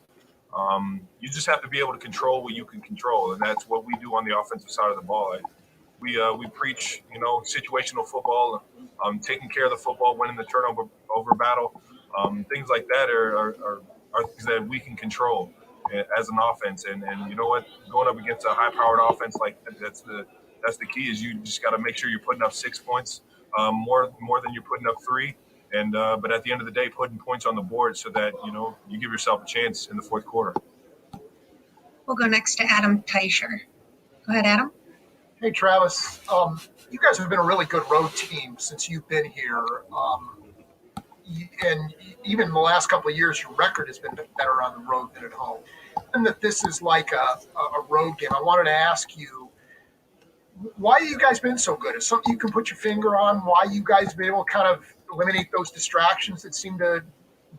you just have to be able to control what you can control, and that's what we do on the offensive side of the ball. We preach, situational football, taking care of the football, winning the turnover battle, things like that are things that we can control as an offense. And you know what, going up against a high-powered offense like that, that's the key. Is you just got to make sure you're putting up 6 points, more than you're putting up 3. And but at the end of the day, putting points on the board so that you give yourself a chance in the fourth quarter. We'll go next to Adam Teicher. Go ahead, Adam. Hey, Travis. You guys have been a really good road team since you've been here. And even in the last couple of years, your record has been better on the road than at home. And that this is like a road game. I wanted to ask you, why have you guys been so good? Is something you can put your finger on? Why you guys been able to kind of eliminate those distractions that seem to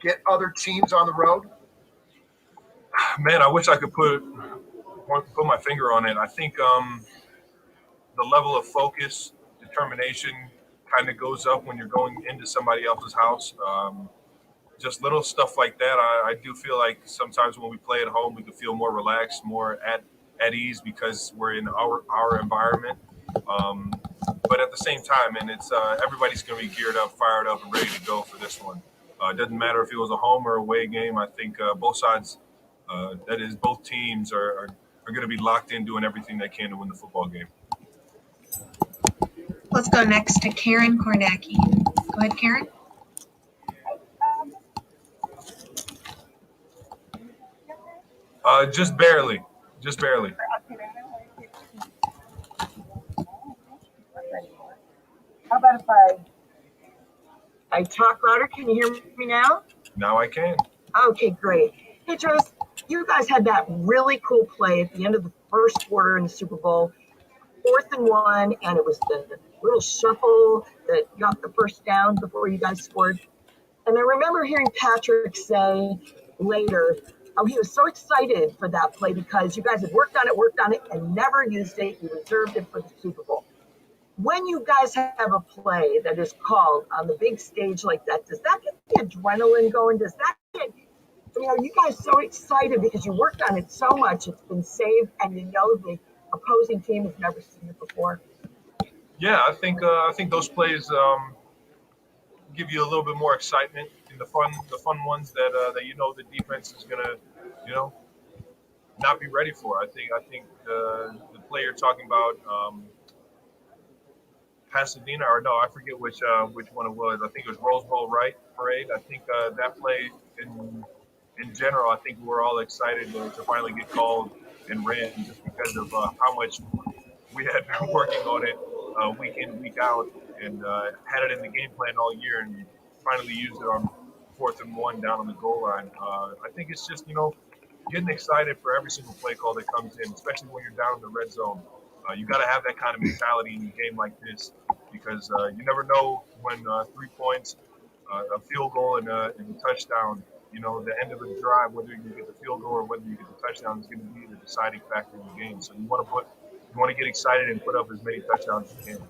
get other teams on the road? Man, I wish I could put my finger on it. I think the level of focus, determination kind of goes up when you're going into somebody else's house. Just little stuff like that. I do feel like sometimes when we play at home, we can feel more relaxed, more at ease because we're in our environment. but at the same time, and it's everybody's going to be geared up, fired up, and ready to go for this one. It doesn't matter if it was a home or away game. I think both sides, that is, both teams are going to be locked in, doing everything they can to win the football game. Let's go next to Karen Kornacki. Go ahead, Karen. Just barely. Just barely. How about if I talk louder? Can you hear me now? Now I can. Okay, great. Hey, Travis, you guys had that really cool play at the end of the first quarter in the Super Bowl, 4th and 1, and it was the little shuffle that got the first down before you guys scored. And I remember hearing Patrick say later, oh, he was so excited for that play because you guys had worked on it, and never used it. You reserved it for the Super Bowl. When you guys have a play that is called on the big stage like that, does that get the adrenaline going? Does that get, are you guys so excited because you worked on it so much, it's been saved, and you know the opposing team has never seen it before? Yeah, I think those plays give you a little bit more excitement in the fun ones that the defense is gonna not be ready for. I think the play you're talking about, Pasadena, or no, I forget which one it was. I think it was Rose Bowl Parade. I think that play in general, I think we're all excited to finally get called and ran just because of how much we had been working on it week in, week out, and had it in the game plan all year, and finally used it on 4th and 1 down on the goal line. I think it's just, getting excited for every single play call that comes in, especially when you're down in the red zone. You got to have that kind of mentality in a game like this, because you never know when 3 points, a field goal, and a touchdown, the end of the drive, whether you get the field goal or whether you get the touchdown, is going to be the deciding factor in the game. So you want to get excited and put up as many touchdowns as you can.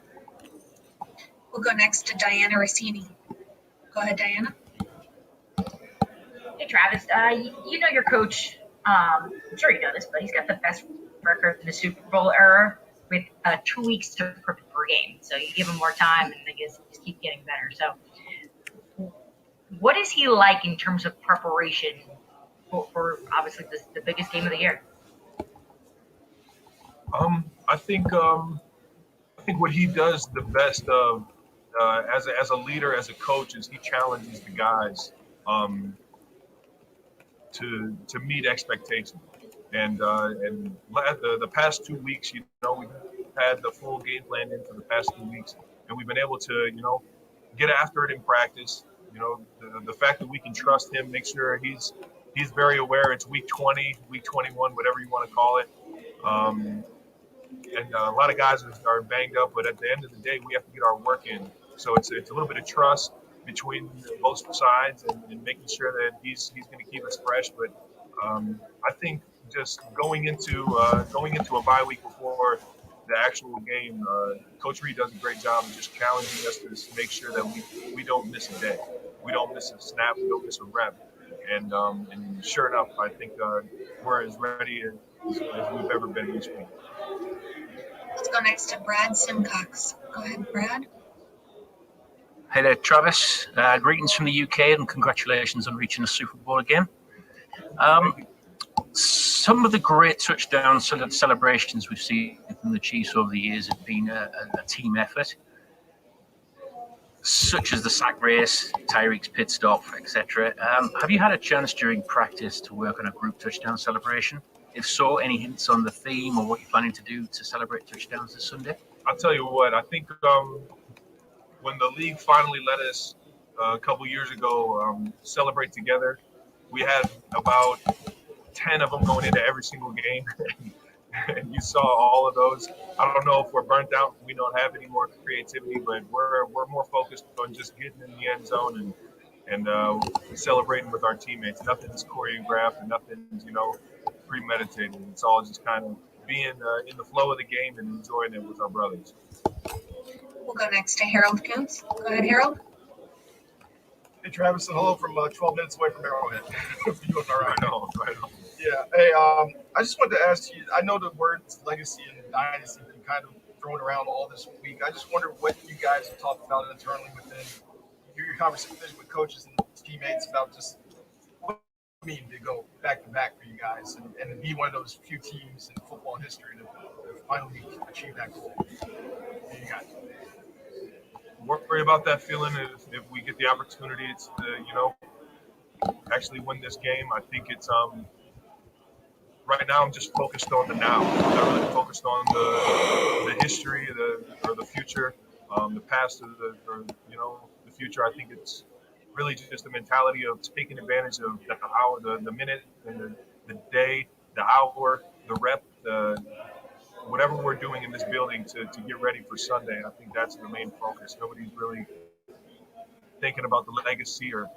We'll go next to Diana Rossini. Go ahead, Diana. Hey, Travis, you know your coach. I'm sure you know this, but he's got the best record in the Super Bowl era with 2 weeks to prepare per game. So you give him more time, and I guess just keep getting better. So, what is he like in terms of preparation for obviously the biggest game of the year? I think what he does the best of as a leader, as a coach, is he challenges the guys to meet expectations. And the past 2 weeks, we've had the full game plan in for the past 2 weeks, and we've been able to, get after it in practice. The fact that we can trust him, make sure he's very aware it's week 20, week 21, whatever you want to call it. And a lot of guys are banged up, but at the end of the day, we have to get our work in. So it's a little bit of trust between both sides, and making sure that he's going to keep us fresh. But I think just going into a bye week before the actual game, Coach Reed does a great job of just challenging us to make sure that we don't miss a day, we don't miss a snap, we don't miss a rep. And sure enough, I think we're as ready as we've ever been this week. Let's go next to Brad Simcox. Go ahead, Brad. Hey there, Travis. Greetings from the UK, and congratulations on reaching the Super Bowl again. Some of the great touchdown celebrations we've seen from the Chiefs over the years have been a team effort, such as the sack race, Tyreek's pit stop, etc. Have you had a chance during practice to work on a group touchdown celebration? If so, any hints on the theme or what you're planning to do to celebrate touchdowns this Sunday? I'll tell you what, I think when the league finally let us a couple years ago celebrate together, we had about 10 of them going into every single game. And you saw all of those. I don't know if we're burnt out, we don't have any more creativity, but we're more focused on just getting in the end zone and celebrating with our teammates. Nothing's choreographed and nothing's, premeditated. It's all just kind of being in the flow of the game and enjoying it with our brothers. We'll go next to Harold Kuntz. Go ahead, Harold. Hey, Travis, and hello from 12 minutes away from Arrowhead. You doing all right? Right on. Yeah. Hey, I just wanted to ask you, I know the words legacy and dynasty can kind of thrown around all this week. I just wonder what you guys have talked about internally within your conversations with coaches and teammates about just what it means to go back to back for you guys and to be one of those few teams in football history to finally achieve that goal. You guys. Worry about that feeling if we get the opportunity to, actually win this game. I think it's right now I'm just focused on the now. I'm not really focused on the history, or the future, the past, or the future. I think it's really just the mentality of taking advantage of the hour, the minute, and the day, the hour, the rep, whatever we're doing in this building to get ready for Sunday. I think that's the main focus. Nobody's really thinking about the legacy or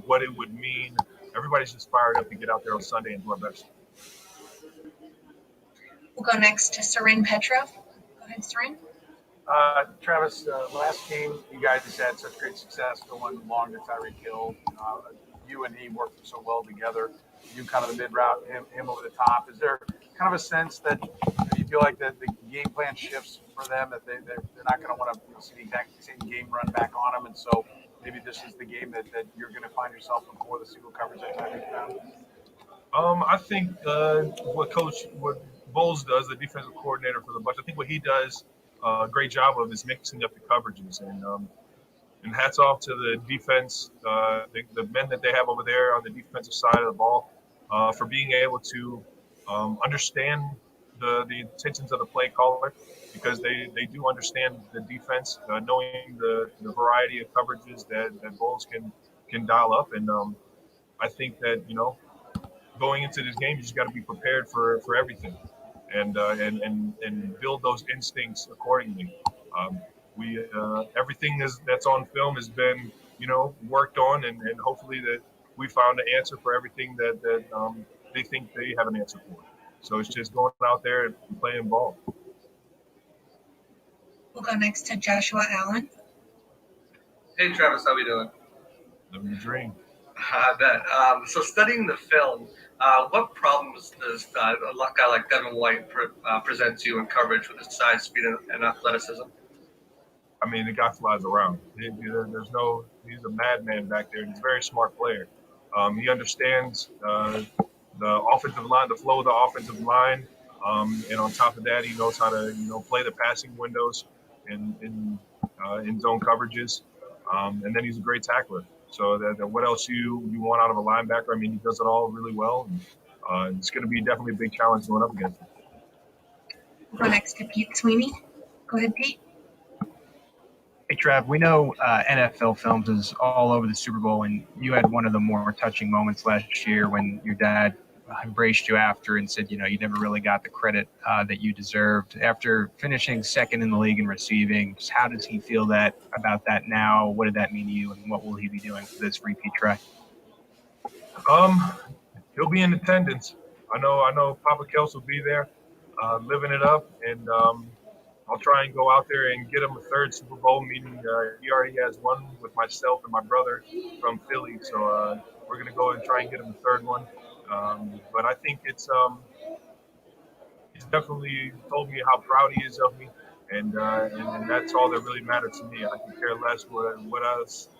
what it would mean. Everybody's just fired up to get out there on Sunday and do our best. We'll go next to Soren Petrov. Go ahead, Soren. Travis, last game, you guys just had such great success going long to Tyreek Hill. You and he worked so well together. You kind of the mid route, him over the top. Is there kind of a sense that you feel like the game plan shifts for them, that they're not going to want to see the exact same game run back on them, and so maybe this is the game that you're going to find yourself before the single coverage that Tyreek found? I think what Bowles does, the defensive coordinator for the Bucs, I think what he does a great job of is mixing up the coverages. And hats off to the defense, the men that they have over there on the defensive side of the ball, for being able to understand the intentions of the play caller, because they do understand the defense, knowing the variety of coverages that Bowles can dial up. And I think that, going into this game, you just got to be prepared for everything, and build those instincts accordingly. Everything that's on film has been, worked on, and hopefully that we found the answer for everything that they think they have an answer for. So it's just going out there and playing ball. We'll go next to Joshua Allen. Hey, Travis, how we doing? Living the dream. I bet. So studying the film, what problems does a guy like Devin White present to you in coverage with his size, speed, and athleticism? I mean, the guy flies around. He's a madman back there. He's a very smart player. He understands the offensive line, the flow of the offensive line. And on top of that, he knows how to, play the passing windows in zone coverages. And then he's a great tackler. So that what else you want out of a linebacker? I mean, he does it all really well. And it's going to be definitely a big challenge going up against him. We'll go next to Pete Sweeney. Go ahead, Pete. Hey, Trav, we know NFL Films is all over the Super Bowl, and you had one of the more touching moments last year when your dad embraced you after and said, you never really got the credit that you deserved. After finishing second in the league in receiving, just how does he feel about that now? What did that mean to you, and what will he be doing for this repeat try? He'll be in attendance. I know Papa Kels will be there, living it up, and I'll try and go out there and get him a third Super Bowl, meaning he already has one with myself and my brother from Philly. So we're going to go and try and get him a third one. But I think he's definitely told me how proud he is of me. And that's all that really matters to me. I can care less what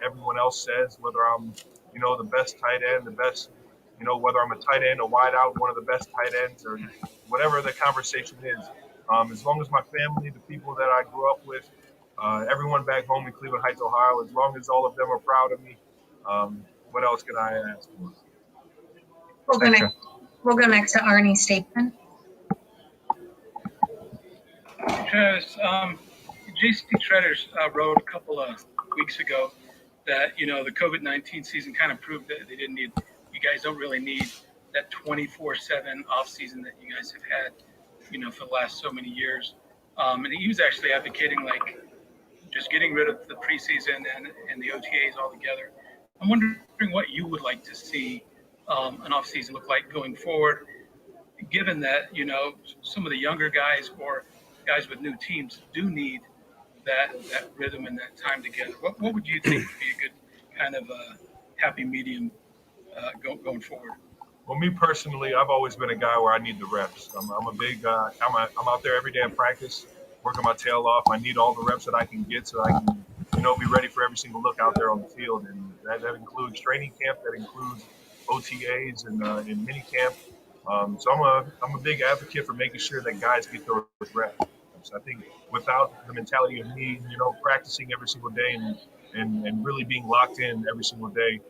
everyone else says, whether I'm, the best tight end, the best, whether I'm a tight end, a wide out, one of the best tight ends, or whatever the conversation is. As long as my family, the people that I grew up with, everyone back home in Cleveland Heights, Ohio, as long as all of them are proud of me, what else can I ask for? We'll go next to Arnie Stapeman. Travis, J.C. Treaders wrote a couple of weeks ago that, the COVID-19 season kind of proved that you guys don't really need that 24/7 off season that you guys have had, for the last so many years. And he was actually advocating just getting rid of the preseason and the OTAs altogether. I'm wondering what you would like to see an off season look like going forward, given that, some of the younger guys or guys with new teams do need that rhythm and that time together. What would you think would be a good kind of happy medium going forward? Well, me personally, I've always been a guy where I need the reps. I'm a big guy. I'm out there every day in practice. working my tail off. I need all the reps that I can get so I can, be ready for every single look out there on the field. And that includes training camp, that includes OTAs and mini camp. So I'm a big advocate for making sure that guys get those reps. I think without the mentality of me, practicing every single day and really being locked in every single day,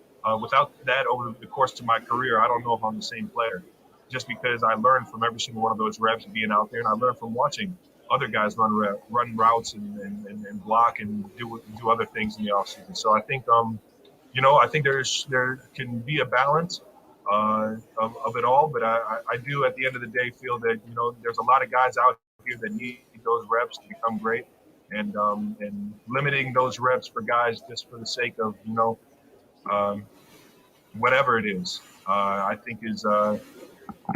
without that over the course of my career, I don't know if I'm the same player. Just because I learned from every single one of those reps being out there, and I learned from watching other guys run routes and block and do other things in the offseason. So I think I think there can be a balance of it all, but I do at the end of the day feel that there's a lot of guys out here that need those reps to become great, and limiting those reps for guys just for the sake of whatever it is, I think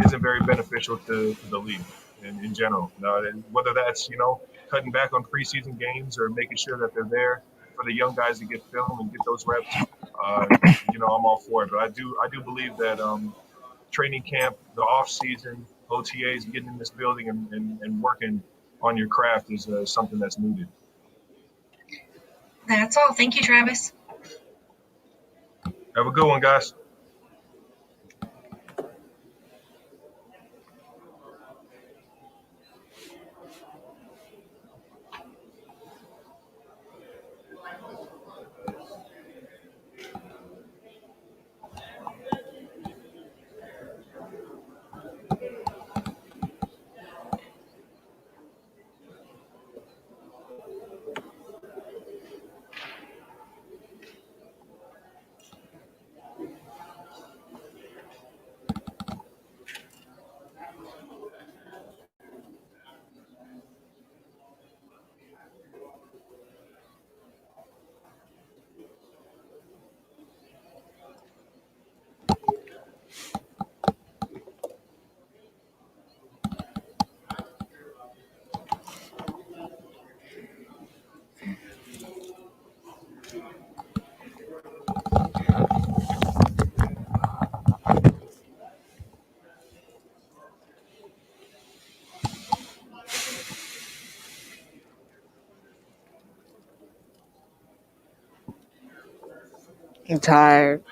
isn't very beneficial to the league in general. Whether that's cutting back on preseason games or making sure that they're there for the young guys to get film and get those reps, I'm all for it. But I do believe that training camp, the off season, OTAs, getting in this building and working on your craft is something that's needed. That's all. Thank you, Travis. Have a good one, guys. I'm tired.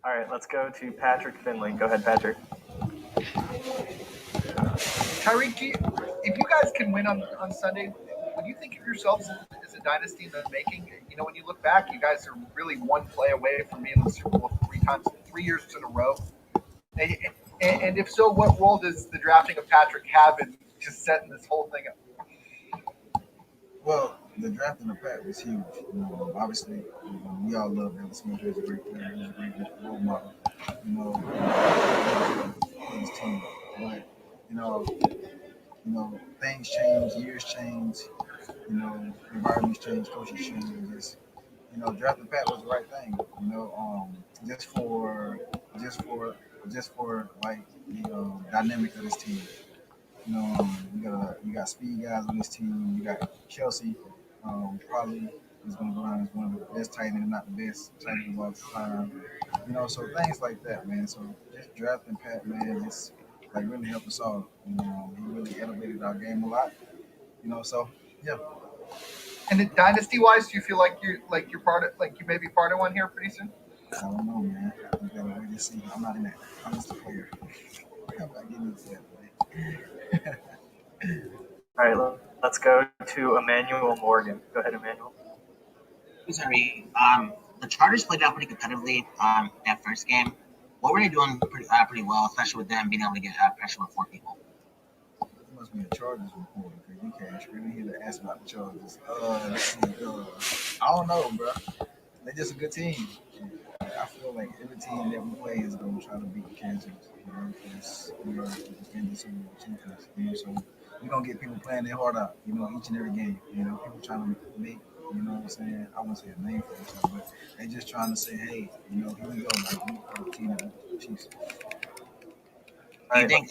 All right, let's go to Patrick Finley. Go ahead, Patrick. Tyreek, if you guys can win on Sunday, would you think of yourselves as a dynasty in the making? When you look back, you guys are really one play away from being in the Super Bowl 3 years in a row. And if so, what role does the drafting of Patrick have in just setting this whole thing up? Well, the draft in the Pat was huge. Obviously, we all love Alex Smith. He's a great player. He's a great role model. For his team. But you know, things change, years change. Environments change, coaches change. And drafting Pat was the right thing. Just for like the dynamic of this team. You got speed guys on this team. You got Kelsey, probably is going to go down as one of the best tight ends, not the best tight end of all time. So things like that, man. So just drafting Pat, man, just like really helped us all. He really elevated our game a lot. So yeah. And then dynasty-wise, do you feel like you're part of, like you may be part of one here pretty soon? I don't know, man. You gotta wait and see. I'm not in that. I'm just a player. I'm not getting into that, man. All right, let's go to Emmanuel Morgan. Go ahead, Emmanuel. Sorry. The Chargers played out pretty competitively that first game. What were they doing pretty well, especially with them being able to get pressure with 4 people? It must be a Chargers reporter because you can't scream here to ask about the Chargers. I don't know, bro. They're just a good team. I feel like every team that we play is going to try to beat the Kansas, because we are defending Super Bowl champions, so we're going to get people playing their heart out, each and every game. People trying to make, what I'm saying, I won't say a name for themselves, but they're just trying to say, hey, here we go, like, we are the team that beat the Chiefs. Do you think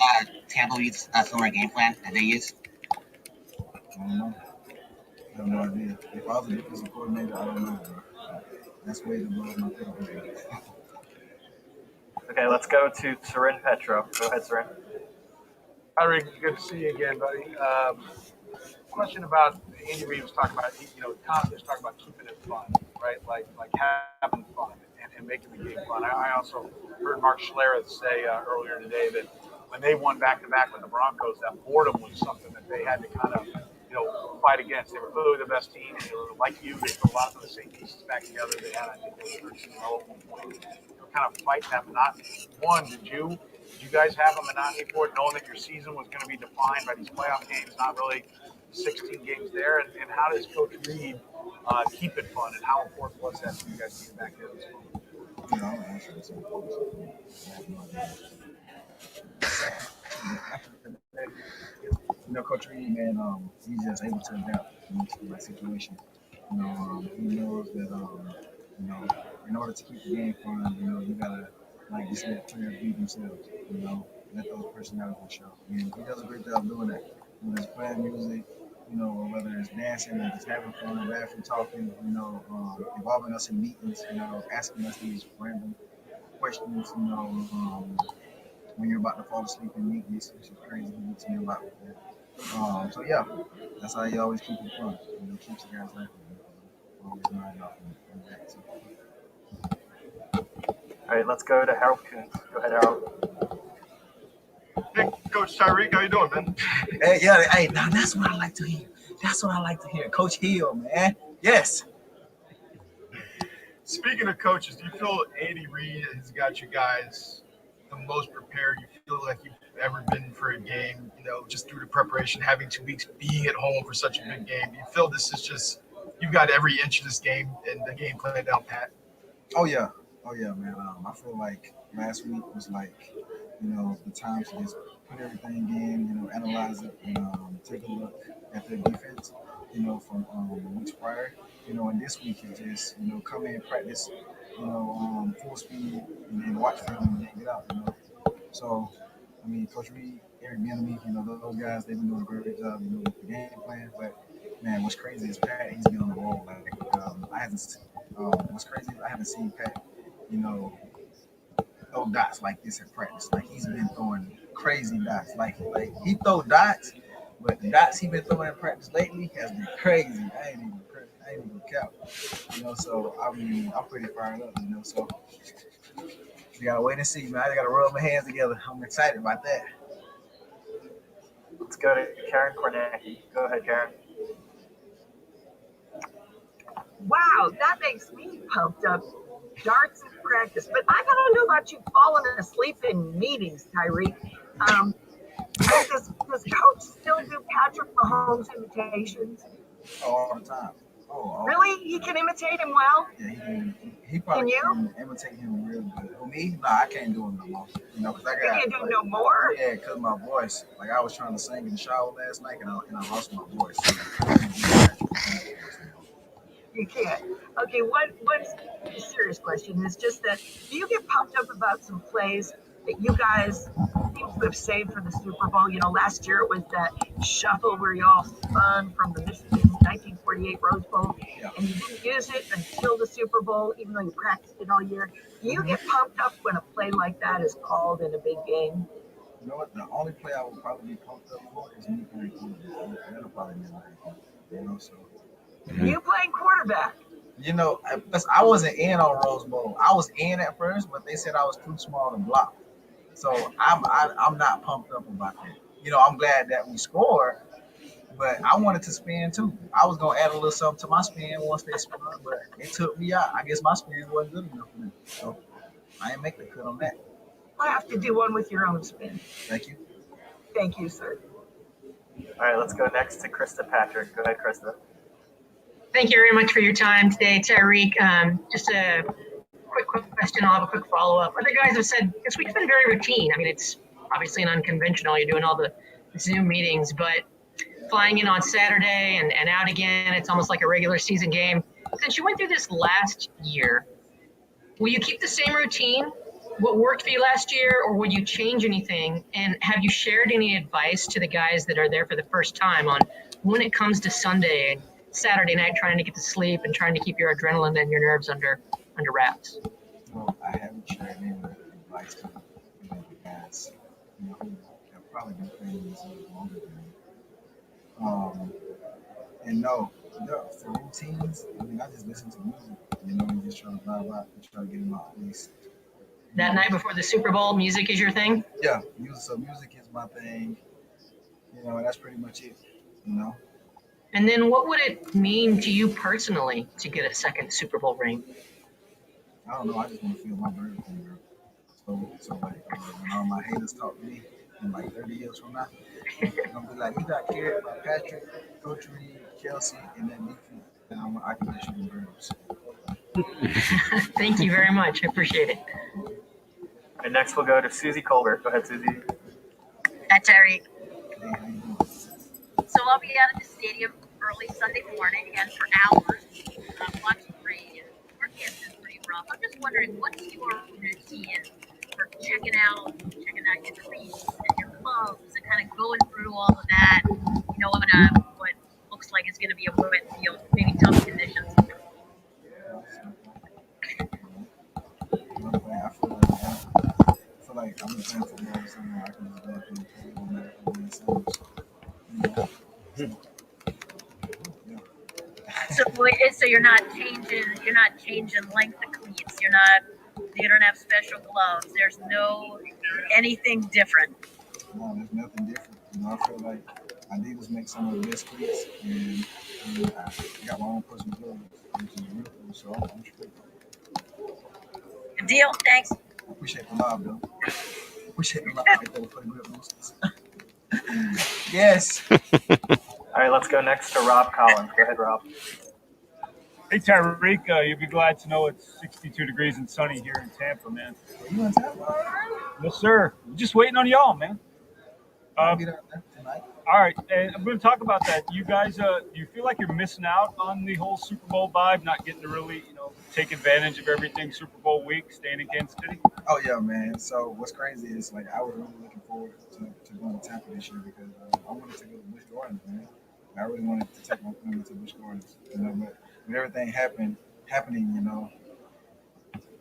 Tampa will use a similar game plan that they use? I don't know. I have no idea. If I was a defensive coordinator, I don't know, bro. That's way above my pay. Okay, let's go to Soren Petro. Go ahead, Soren. Hi, Rick. Good to see you again, buddy. Question about Andy Reid was talking about, Tom was talking about keeping it fun, right? Like having fun and making the game fun. I also heard Mark Schlereth say earlier today that when they won back-to-back with the Broncos, that boredom was something that they had to kind of fight against. They were clearly the best team. They were like you. They put a lot of the same pieces back together. They had, I think, they were 13-0 at one point. They were kind of fighting that monotony. One, did you guys have a monotony for it, knowing that your season was going to be defined by these playoff games, not really 16 games there? And how does Coach Reid keep it fun, and how important was that for you guys to get back there this moment? I'm answering some Coach Reid, man, he's just able to adapt to my situation. He knows that, in order to keep the game fun, you gotta, like, just let players be themselves. Let those personalities show. And he does a great job doing that. Whether it's playing music, whether it's dancing and just having fun, laughing, talking, involving us in meetings, asking us these random questions, when you're about to fall asleep in meetings, which is crazy. He gets me a lot with that. So yeah, that's how you always keep it fun. Keeps the guys laughing. Always mind off and back. So. All right, let's go to Harold Coons. Go ahead, Harold. Hey, Coach Tyreek, how you doing, man? Hey, now that's what I like to hear. That's what I like to hear. Coach Hill, man. Yes. Speaking of coaches, do you feel Andy Reid has got you guys the most prepared you feel like you've ever been for a game, just through the preparation, having 2 weeks, being at home for such a big game? Do you feel this is just, you've got every inch of this game and the game plan down pat? Oh yeah, man. I feel like last week was like, the time to just put everything in, analyze it, and take a look at their defense, from weeks prior, and this week is just, come in, practice, full speed, and then watch film and then get out, So, I mean, Coach Reid, Eric Bieniemy, those guys, they've been doing a great job, with the game plan. But man, what's crazy is Pat, he's been on the roll. What's crazy is I haven't seen Pat, throw dots like this in practice. Like, he's been throwing crazy dots. Like he throw dots, but the dots he been throwing in practice lately has been crazy. I ain't even count. So I mean, I'm pretty fired up, so we gotta wait and see, man. I gotta rub my hands together. I'm excited about that. Let's go to Karen Kornacki. Go ahead, Karen. Wow, that makes me pumped up. Darts in practice. But I gotta know about you falling asleep in meetings, Tyreek. Does Coach still do Patrick Mahomes imitations? Oh, all the time. Oh, Really? He can imitate him well? yeah, he probably Can can imitate him real good. For me, no, I can't do him no more. You know, cause I You got can't do it no more? yeah, cause my voice. Like I was trying to sing in the shower last night, and I lost my voice. You can't. Okay, one serious question is just that, do you get pumped up about some plays that you guys seem to have saved for the Super Bowl? You know, last year it was that shuffle where y'all spun from the Michigan 1948 Rose Bowl, and you didn't use it until the Super Bowl, even though you practiced it all year. Do you get pumped up when a play like that is called in a big game? You know what? The only play I would probably be pumped up for is me playing quarterback. That'll probably never happen. You know, so. You playing quarterback? You know, I wasn't in on Rose Bowl. I was in at first, but they said I was too small to block. So I'm not pumped up about that. You know, I'm glad that we scored, but I wanted to spin too. I was gonna add a little something to my spin once they spun, but it took me out. I guess my spin wasn't good enough for them, so I didn't make the cut on that. I have to do one with your own spin. Thank you. Thank you, sir. All right, let's go next to Krista Patrick. Go ahead, Krista. Thank you very much for your time today, Tyreek. Just a quick question. I'll have a quick follow-up. Other guys have said this week's been very routine. I mean, it's obviously an unconventional. You're doing all the Zoom meetings, but flying in on Saturday and out again, it's almost like a regular season game. Since you went through this last year, will you keep the same routine? What worked for you last year, or would you change anything? And have you shared any advice to the guys that are there for the first time on when it comes to Sunday and Saturday night, trying to get to sleep and trying to keep your adrenaline and your nerves under wraps? Well, I haven't shared any advice to the guys, you know, who have probably been playing this longer than me. And no, for routines, I mean, I just listen to music, you know, and just try to vibe out and try to get in my place. That night before the Super Bowl, music is your thing? Yeah, music. So music is my thing. You know, and that's pretty much it. You know. And then what would it mean to you personally to get a second Super Bowl ring? I don't know. I just want to feel my Burger King, bro. So like, when all my haters talk to me in like 30 years from now, I'm gonna be like, you got cared by Patrick, Coach Reed, Kelsey, and then Nikki, and I can get you the burgers. Thank you very much. I appreciate it. And next we'll go to Susie Colbert. Go ahead, Susie. Hi, Terry. So I'll be out at the stadium early Sunday morning and for hours watching rain. Forecast is pretty rough. I'm just wondering, what's your routine for checking out your cleats and your gloves and kind of going through all of that, you know, on what looks like it's going to be a wet field, maybe tough conditions. I feel like I'm playing football somewhere I can just go up and So you're not changing length of cleats. You don't have special gloves. There's no anything different. No, there's nothing different. You know, I feel like Adidas makes some of the best cleats, and I got my own personal gloves, which is real cool. So I'm straight. Good deal. Thanks. I appreciate the love, though. Appreciate the love right there for the grip boosters. Yes. All right, let's go next to Rob Collins. Go ahead, Rob. Hey, Tyreek, you'll be glad to know it's 62 degrees and sunny here in Tampa, man. Are you in Tampa? Yes, sir. We're just waiting on y'all, man. I'll be there tonight. All right, and I'm going to talk about that. You guys, do you feel like you're missing out on the whole Super Bowl vibe, not getting to really, take advantage of everything Super Bowl week, staying in Kansas City? Oh, yeah, man. So what's crazy is, like, I was really looking forward to going to Tampa this year because I wanted to go to Busch Gardens, man. I really wanted to take my family to Busch Gardens, but with everything happening,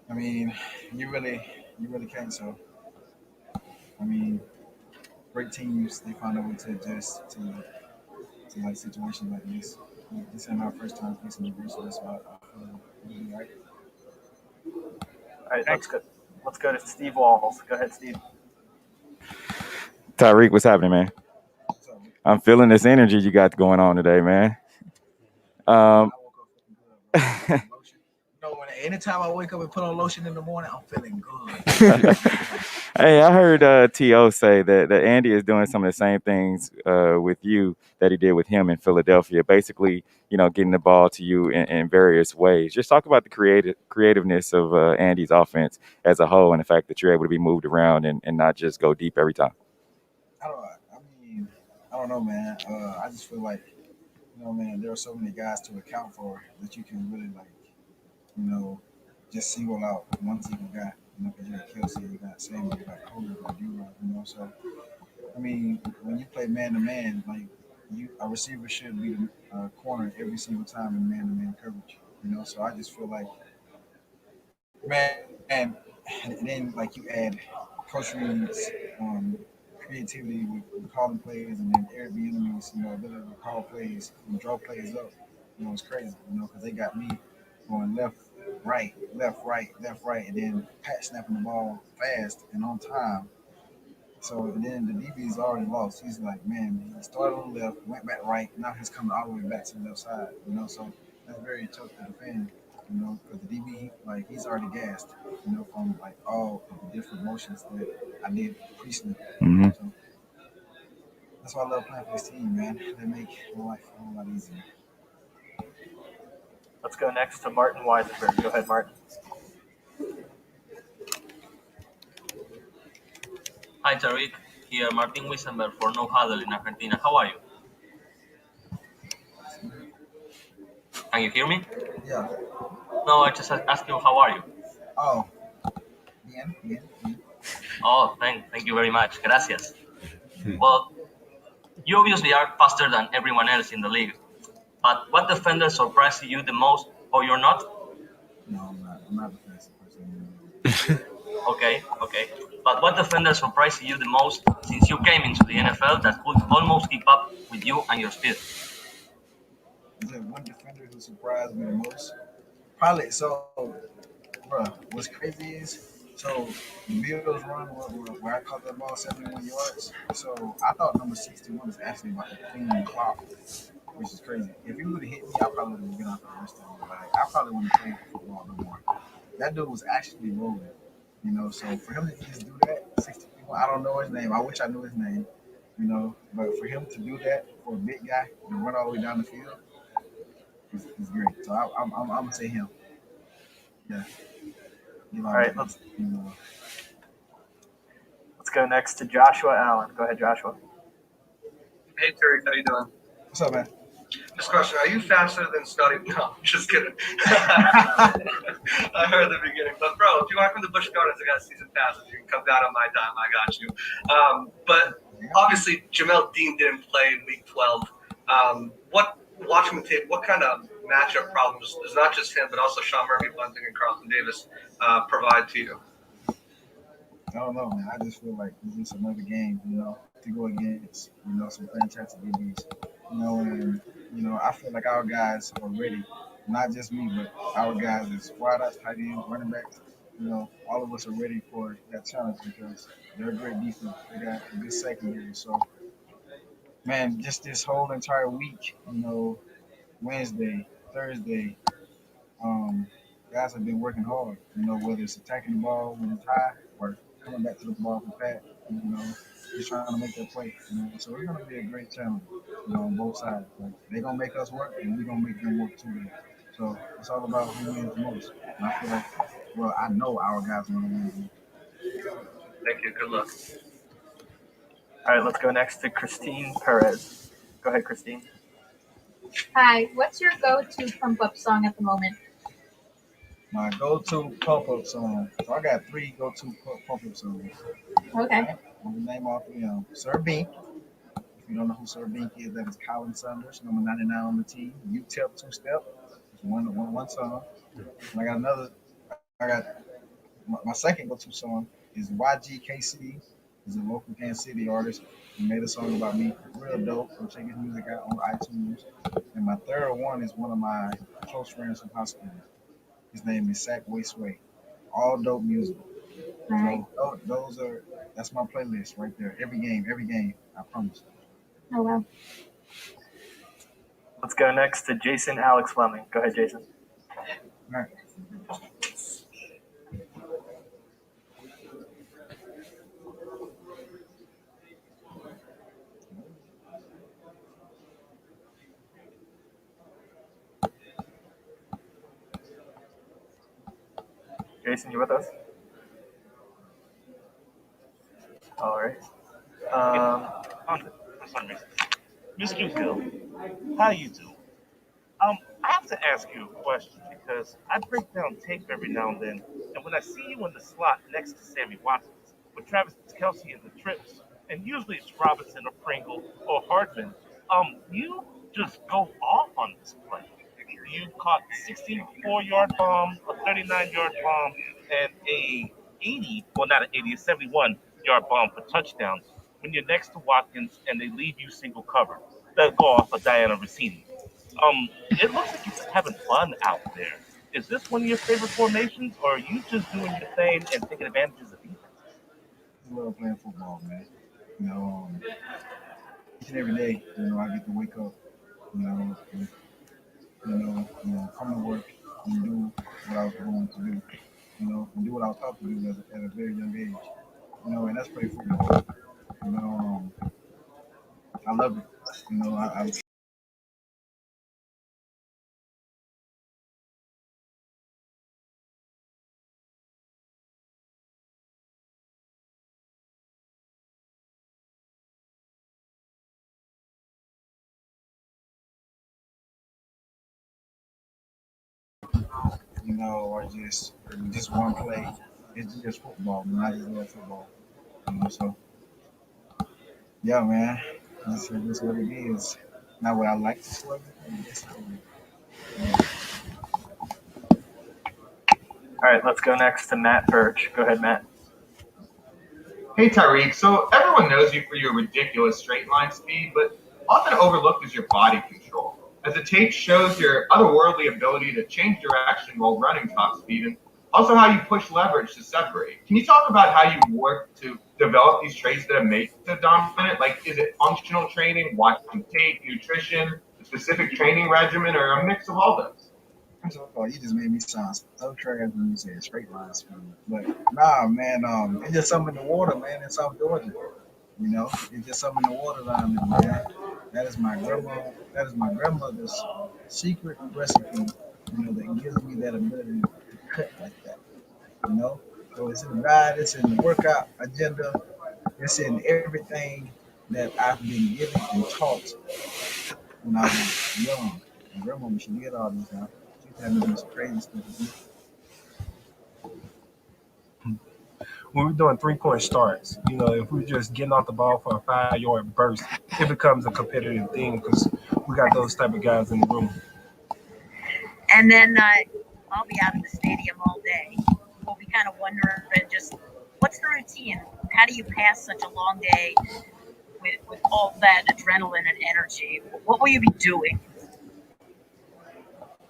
I mean, you really can't. So, I mean, great teams, they find a way to adjust to like situations like this. This ain't our first time facing adversity, so I feel really right. All right, let's go to Steve Walls. Go ahead, Steve. Tyreek, what's happening, man? I'm feeling this energy you got going on today, man. You know, when the anytime I wake up and put on lotion in the morning, I'm feeling good. Hey, I heard T.O. say that Andy is doing some of the same things with you that he did with him in Philadelphia. Basically, getting the ball to you in various ways. Just talk about the creativeness of Andy's offense as a whole, and the fact that you're able to be moved around and not just go deep every time. I don't know, man. I just feel like, man, there are so many guys to account for that you can really just single out one single guy. Because you got Kelsey, you got Samuel, you got Cole, you got D-Rock, So, I mean, when you play man-to-man, a receiver should be the corner every single time in man-to-man coverage, So I just feel like, man, and then, you add Coach Reed's creativity with calling plays, and then Eric Bieniemy's, ability to call plays and draw plays up, it's crazy, because they got me going left, right, and then Pat snapping the ball fast and on time. So and then the DB's already lost. He's like, man, he started on the left, went back right, now he's coming all the way back to the left side, So that's very tough to defend, because the DB, he's already gassed, from all of the different motions that I did pre-snap. Mm-hmm. So that's why I love playing for this team, man. They make my life a whole lot easier. Let's go next to Martin Weisenberg. Go ahead, Martin. Hi, Tariq. Here, Martin Weisenberg for No Huddle in Argentina. How are you? Can you hear me? Yeah. No, I just asked you, how are you? Oh. Bien. Oh, thank you very much. Gracias. Well, you obviously are faster than everyone else in the league. But what defender surprised you the most, or you're not? No, I'm not the fastest person. Okay. But what defender surprised you the most since you came into the NFL that could almost keep up with you and your speed? Is there one defender who surprised me the most? Probably. So, what's crazy is, the Bills run where I caught that ball 71 yards. So I thought number 61 was actually about to clean the clock, which is crazy. If he would have hit me, I probably would have been out the rest of the way. I probably wouldn't have played football no more. That dude was actually rolling, So for him to just do that, 61, I don't know his name. I wish I knew his name, But for him to do that for a big guy to run all the way down the field is great. So I'm gonna say him. Yeah. All right, let's go next to Joshua Allen. Go ahead, Joshua. Hey, Terry, how you doing? What's up, man? Just a question. Are you faster than Scotty? No, just kidding. I heard at the beginning. But, bro, if you aren't from the Busch Gardens, I got season passes. You can come down on my dime. I got you. But obviously, Jamel Dean didn't play in Week 12. Watching the tape, what kind of matchup problems does not just him, but also Sean Murphy, Bunting, and Carlton Davis provide to you? I don't know, man. I just feel like it's just another game, to go against, some fantastic DBs. And, I feel like our guys are ready. Not just me, but our guys is wide outs, tight ends, running backs. All of us are ready for that challenge because they're a great defense. They got a good secondary. So, man, just this whole entire week, Wednesday, Thursday, guys have been working hard, whether it's attacking the ball when it's high or coming back to the ball for Pat, just trying to make that play, So it's going to be a great challenge, on both sides. They're going to make us work, and we're going to make them work too. So it's all about who wins the most. And I feel like, I know our guys are going to win. Thank you. Good luck. All right, let's go next to Christine Perez. Go ahead, Christine. Hi, what's your go-to pump-up song at the moment? My go-to pump-up song. So I got 3 go-to pump-up songs. Okay. I'm going to name all 3 of them. Sir Bink. If you don't know who Sir Bink is, that is Colin Sanders, number 99 on the team. UTEP 2-Step. It's one song. And I got my second go-to song is YGKC. He's a local Kansas City artist. He made a song about me. Real dope. Go check his music out on iTunes. And my third one is one of my close friends from high school. His name is Sack Sway. All dope music. All right. So that's my playlist right there. Every game, I promise. Oh, wow. Let's go next to Jason Alex Fleming. Go ahead, Jason. All right. Jason, you with us? All right. Mr. Hill, how you do? I have to ask you a question because I break down tape every now and then, and when I see you in the slot next to Sammy Watkins, with Travis Kelsey in the trips, and usually it's Robinson or Pringle or Hardman, you just go off on this play. You caught a 64-yard bomb, a 39-yard bomb, and a 80, well not an 80, a 71-yard bomb for touchdowns when you're next to Watkins and they leave you single cover. They'll go off of Diana Rossini. It looks like you're just having fun out there. Is this one of your favorite formations, or are you just doing your thing and taking advantages of defense? I love playing football, man. You know, each and every day, I get to wake up, come to work and do what I was going to do, and do what I was taught to do at a very young age, and that's play football. I love it. I or just one play. It's just football, man. I just love football. So yeah, man. That's what it is. Not what I like to swear, All right, let's go next to Matt Birch. Go ahead, Matt. Hey Tyreek, so everyone knows you for your ridiculous straight line speed, but often overlooked is your body control. As the tape shows your otherworldly ability to change direction while running top speed, and also how you push leverage to separate. Can you talk about how you work to develop these traits that have made you dominant? Like, is it functional training, watching tape, nutrition, a specific training regimen, or a mix of all those? First of all, you just made me sound so trash when you said straight line speed. But nah, man, it's just something in the water, man, in South Georgia. It's just something in the water around there, man. That is my grandmother's secret recipe, that gives me that ability to cut like that. So it's in the diet, it's in the workout agenda, it's in everything that I've been given and taught when I was young. My grandmama, she did all this now. She had me do some crazy stuff. When we're doing 3-point starts, if we're just getting off the ball for a 5-yard burst, it becomes a competitive thing because we got those type of guys in the room. And then I'll be out of the stadium all day. We'll be kind of wondering just what's the routine? How do you pass such a long day with all that adrenaline and energy? What will you be doing?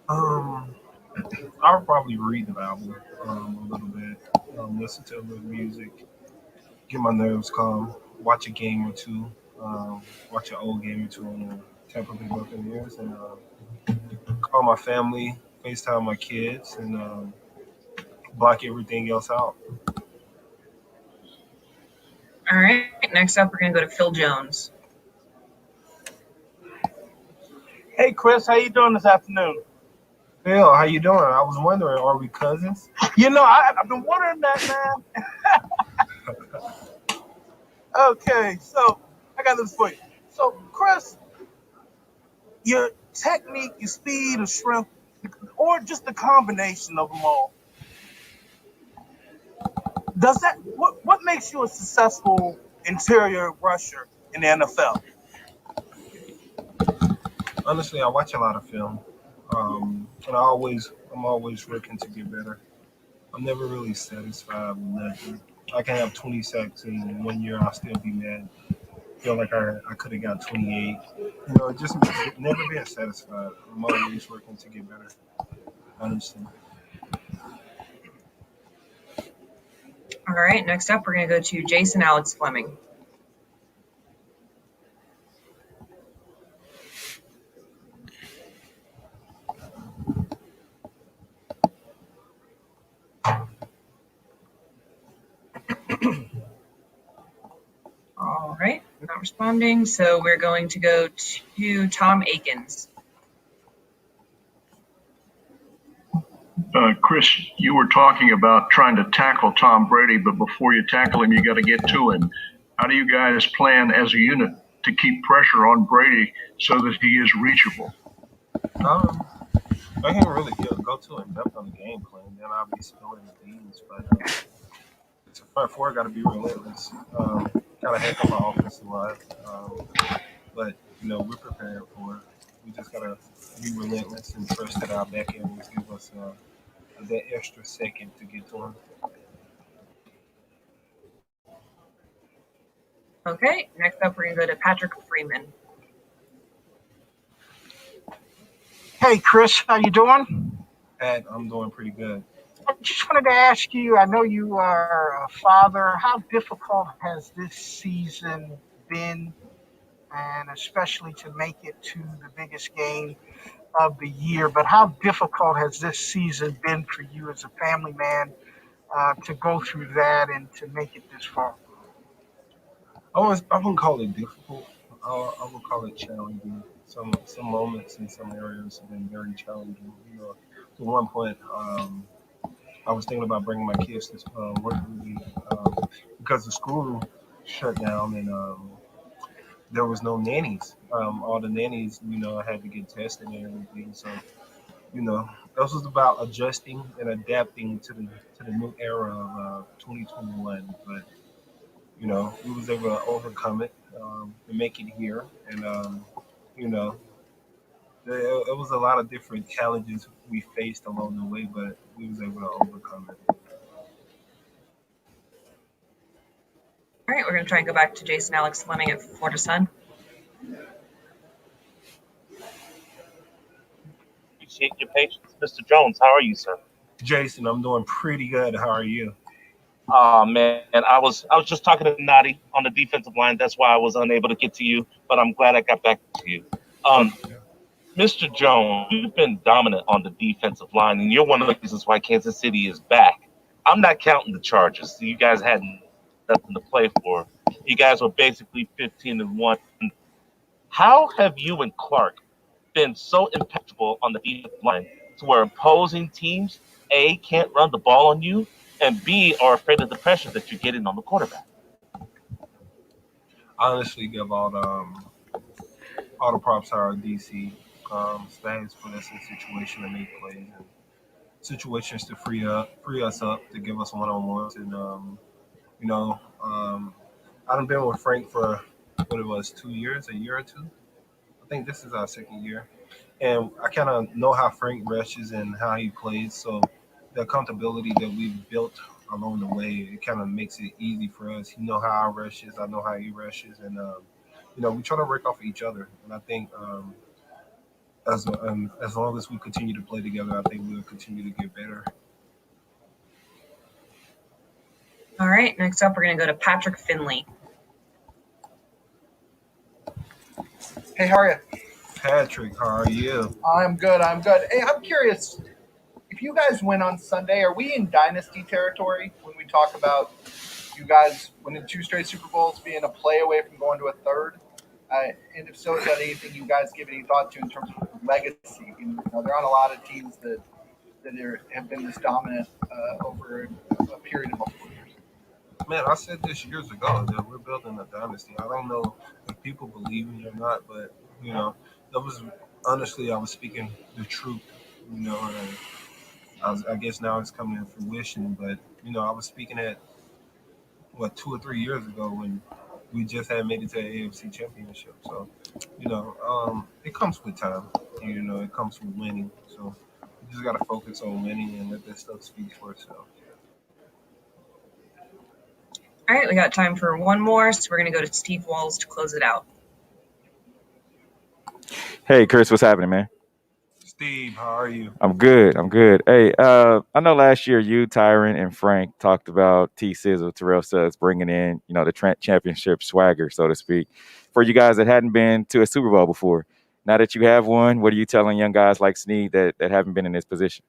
I'll probably read the Bible a little bit, listen to a little music, get my nerves calm, watch a game or two, watch an old game or two on the Tampa Bay Buccaneers, and call my family, FaceTime my kids, and block everything else out. All right. Next up, we're going to go to Phil Jones. Hey, Chris, how you doing this afternoon? Phil, how you doing? I was wondering, are we cousins? I've been wondering that, man. Okay, so I got this for you. So, Chris, your technique, your speed, your strength, or just the combination of them all, what makes you a successful interior rusher in the NFL? Honestly, I watch a lot of film, and I'm always looking to get better. I'm never really satisfied with nothing. I can have 20 sacks in 1 year, I'll still be mad. Feel like I could have got 28. Just never being satisfied. I'm always working to get better. Honestly. All right. Next up, we're going to go to Jason Alex Fleming. All right, not responding. So we're going to go to Tom Akins. Chris, you were talking about trying to tackle Tom Brady, but before you tackle him, you got to get to him. How do you guys plan as a unit to keep pressure on Brady so that he is reachable? I can't really go too in depth on the game plan. Then I'll be spilling the beans, but it's a front four got to be relentless. Got to heck up our offensive line, but we're prepared for it. We just gotta be relentless and trust that our back end will give us that extra second to get to him. Okay, next up we're gonna go to Patrick Freeman. Hey, Chris, how you doing? Pat, I'm doing pretty good. I just wanted to ask you, I know you are a father. How difficult has this season been, and especially to make it to the biggest game of the year, but how difficult has this season been for you as a family man to go through that and to make it this far? I wouldn't call it difficult. I would call it challenging. Some moments in some areas have been very challenging. At one point, I was thinking about bringing my kids to work with me because the school shut down and there was no nannies. All the nannies, had to get tested and everything. So, this was about adjusting and adapting to the new era of 2021. But we was able to overcome it and make it here. And there was a lot of different challenges we faced along the way, but we was able to overcome it. All right, we're gonna try and go back to Jason Alex Fleming at Florida Sun. Appreciate your patience. Mr. Jones, how are you, sir? Jason, I'm doing pretty good. How are you? Oh man, and I was just talking to Nadi on the defensive line. That's why I was unable to get to you, but I'm glad I got back to you. Mr. Jones, you've been dominant on the defensive line, and you're one of the reasons why Kansas City is back. I'm not counting the Chargers. So you guys had nothing to play for. You guys were basically 15-1. How have you and Clark been so impeccable on the defensive line to where opposing teams, A, can't run the ball on you, and B, are afraid of the pressure that you're getting on the quarterback? Honestly, give all the props to our DC. Spags put us in situations to make plays and situations to free us up to give us one-on-ones. And I done been with Frank for what it was, 2 years, a year or two. I think this is our second year, and I kind of know how Frank rushes and how he plays. So the accountability that we've built along the way, it kind of makes it easy for us. He know how I rushes, I know how he rushes, and we try to work off of each other. And I think as long as we continue to play together, I think we'll continue to get better. All right, next up we're gonna go to Patrick Finley. Hey, how are you? Patrick, how are you? I'm good. Hey, I'm curious, if you guys win on Sunday, are we in dynasty territory when we talk about you guys winning 2 straight Super Bowls, being a play away from going to a third? And if so, is that anything you guys give any thought to in terms of legacy? There aren't a lot of teams that have been this dominant over a period of multiple years. Man, I said this years ago that we're building a dynasty. I don't know if people believe me or not, but that was honestly, I was speaking the truth. And I guess now it's coming to fruition. But I was speaking at 2 or 3 years ago when we just had made it to the AFC Championship. So it comes with time. It comes with winning. So we just got to focus on winning and let that stuff speak for itself. All right, we got time for one more, so we're gonna go to Steve Walls to close it out. Hey, Chris, what's happening, man? Steve, how are you? I'm good. Hey, I know last year you, Tyron, and Frank talked about T-Sizzle, Terrell Suggs bringing in, the championship swagger, so to speak, for you guys that hadn't been to a Super Bowl before. Now that you have one, what are you telling young guys like Snead that haven't been in this position?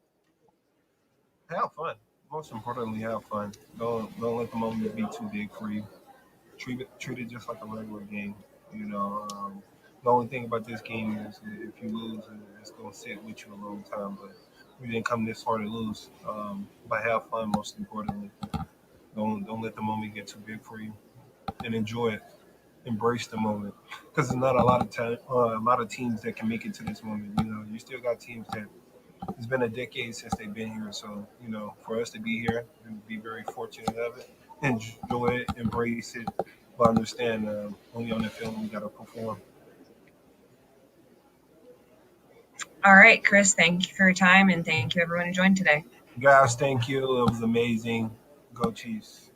Have fun. Most importantly, have fun. Don't let the moment be too big for you. Treat it just like a regular game. The only thing about this game is if you lose, it's going to sit with you a long time. But we didn't come this far to lose. But have fun, most importantly. Don't let the moment get too big for you, and enjoy it. Embrace the moment, because there's not a lot of a lot of teams that can make it to this moment. You know, you still got teams that it's been a decade since they've been here. So you know, for us to be here and be very fortunate of it, enjoy it, embrace it, but understand only on the field we got to perform. All right, Chris, thank you for your time, and thank you everyone who joined today. Guys, thank you. It was amazing. Go Chiefs.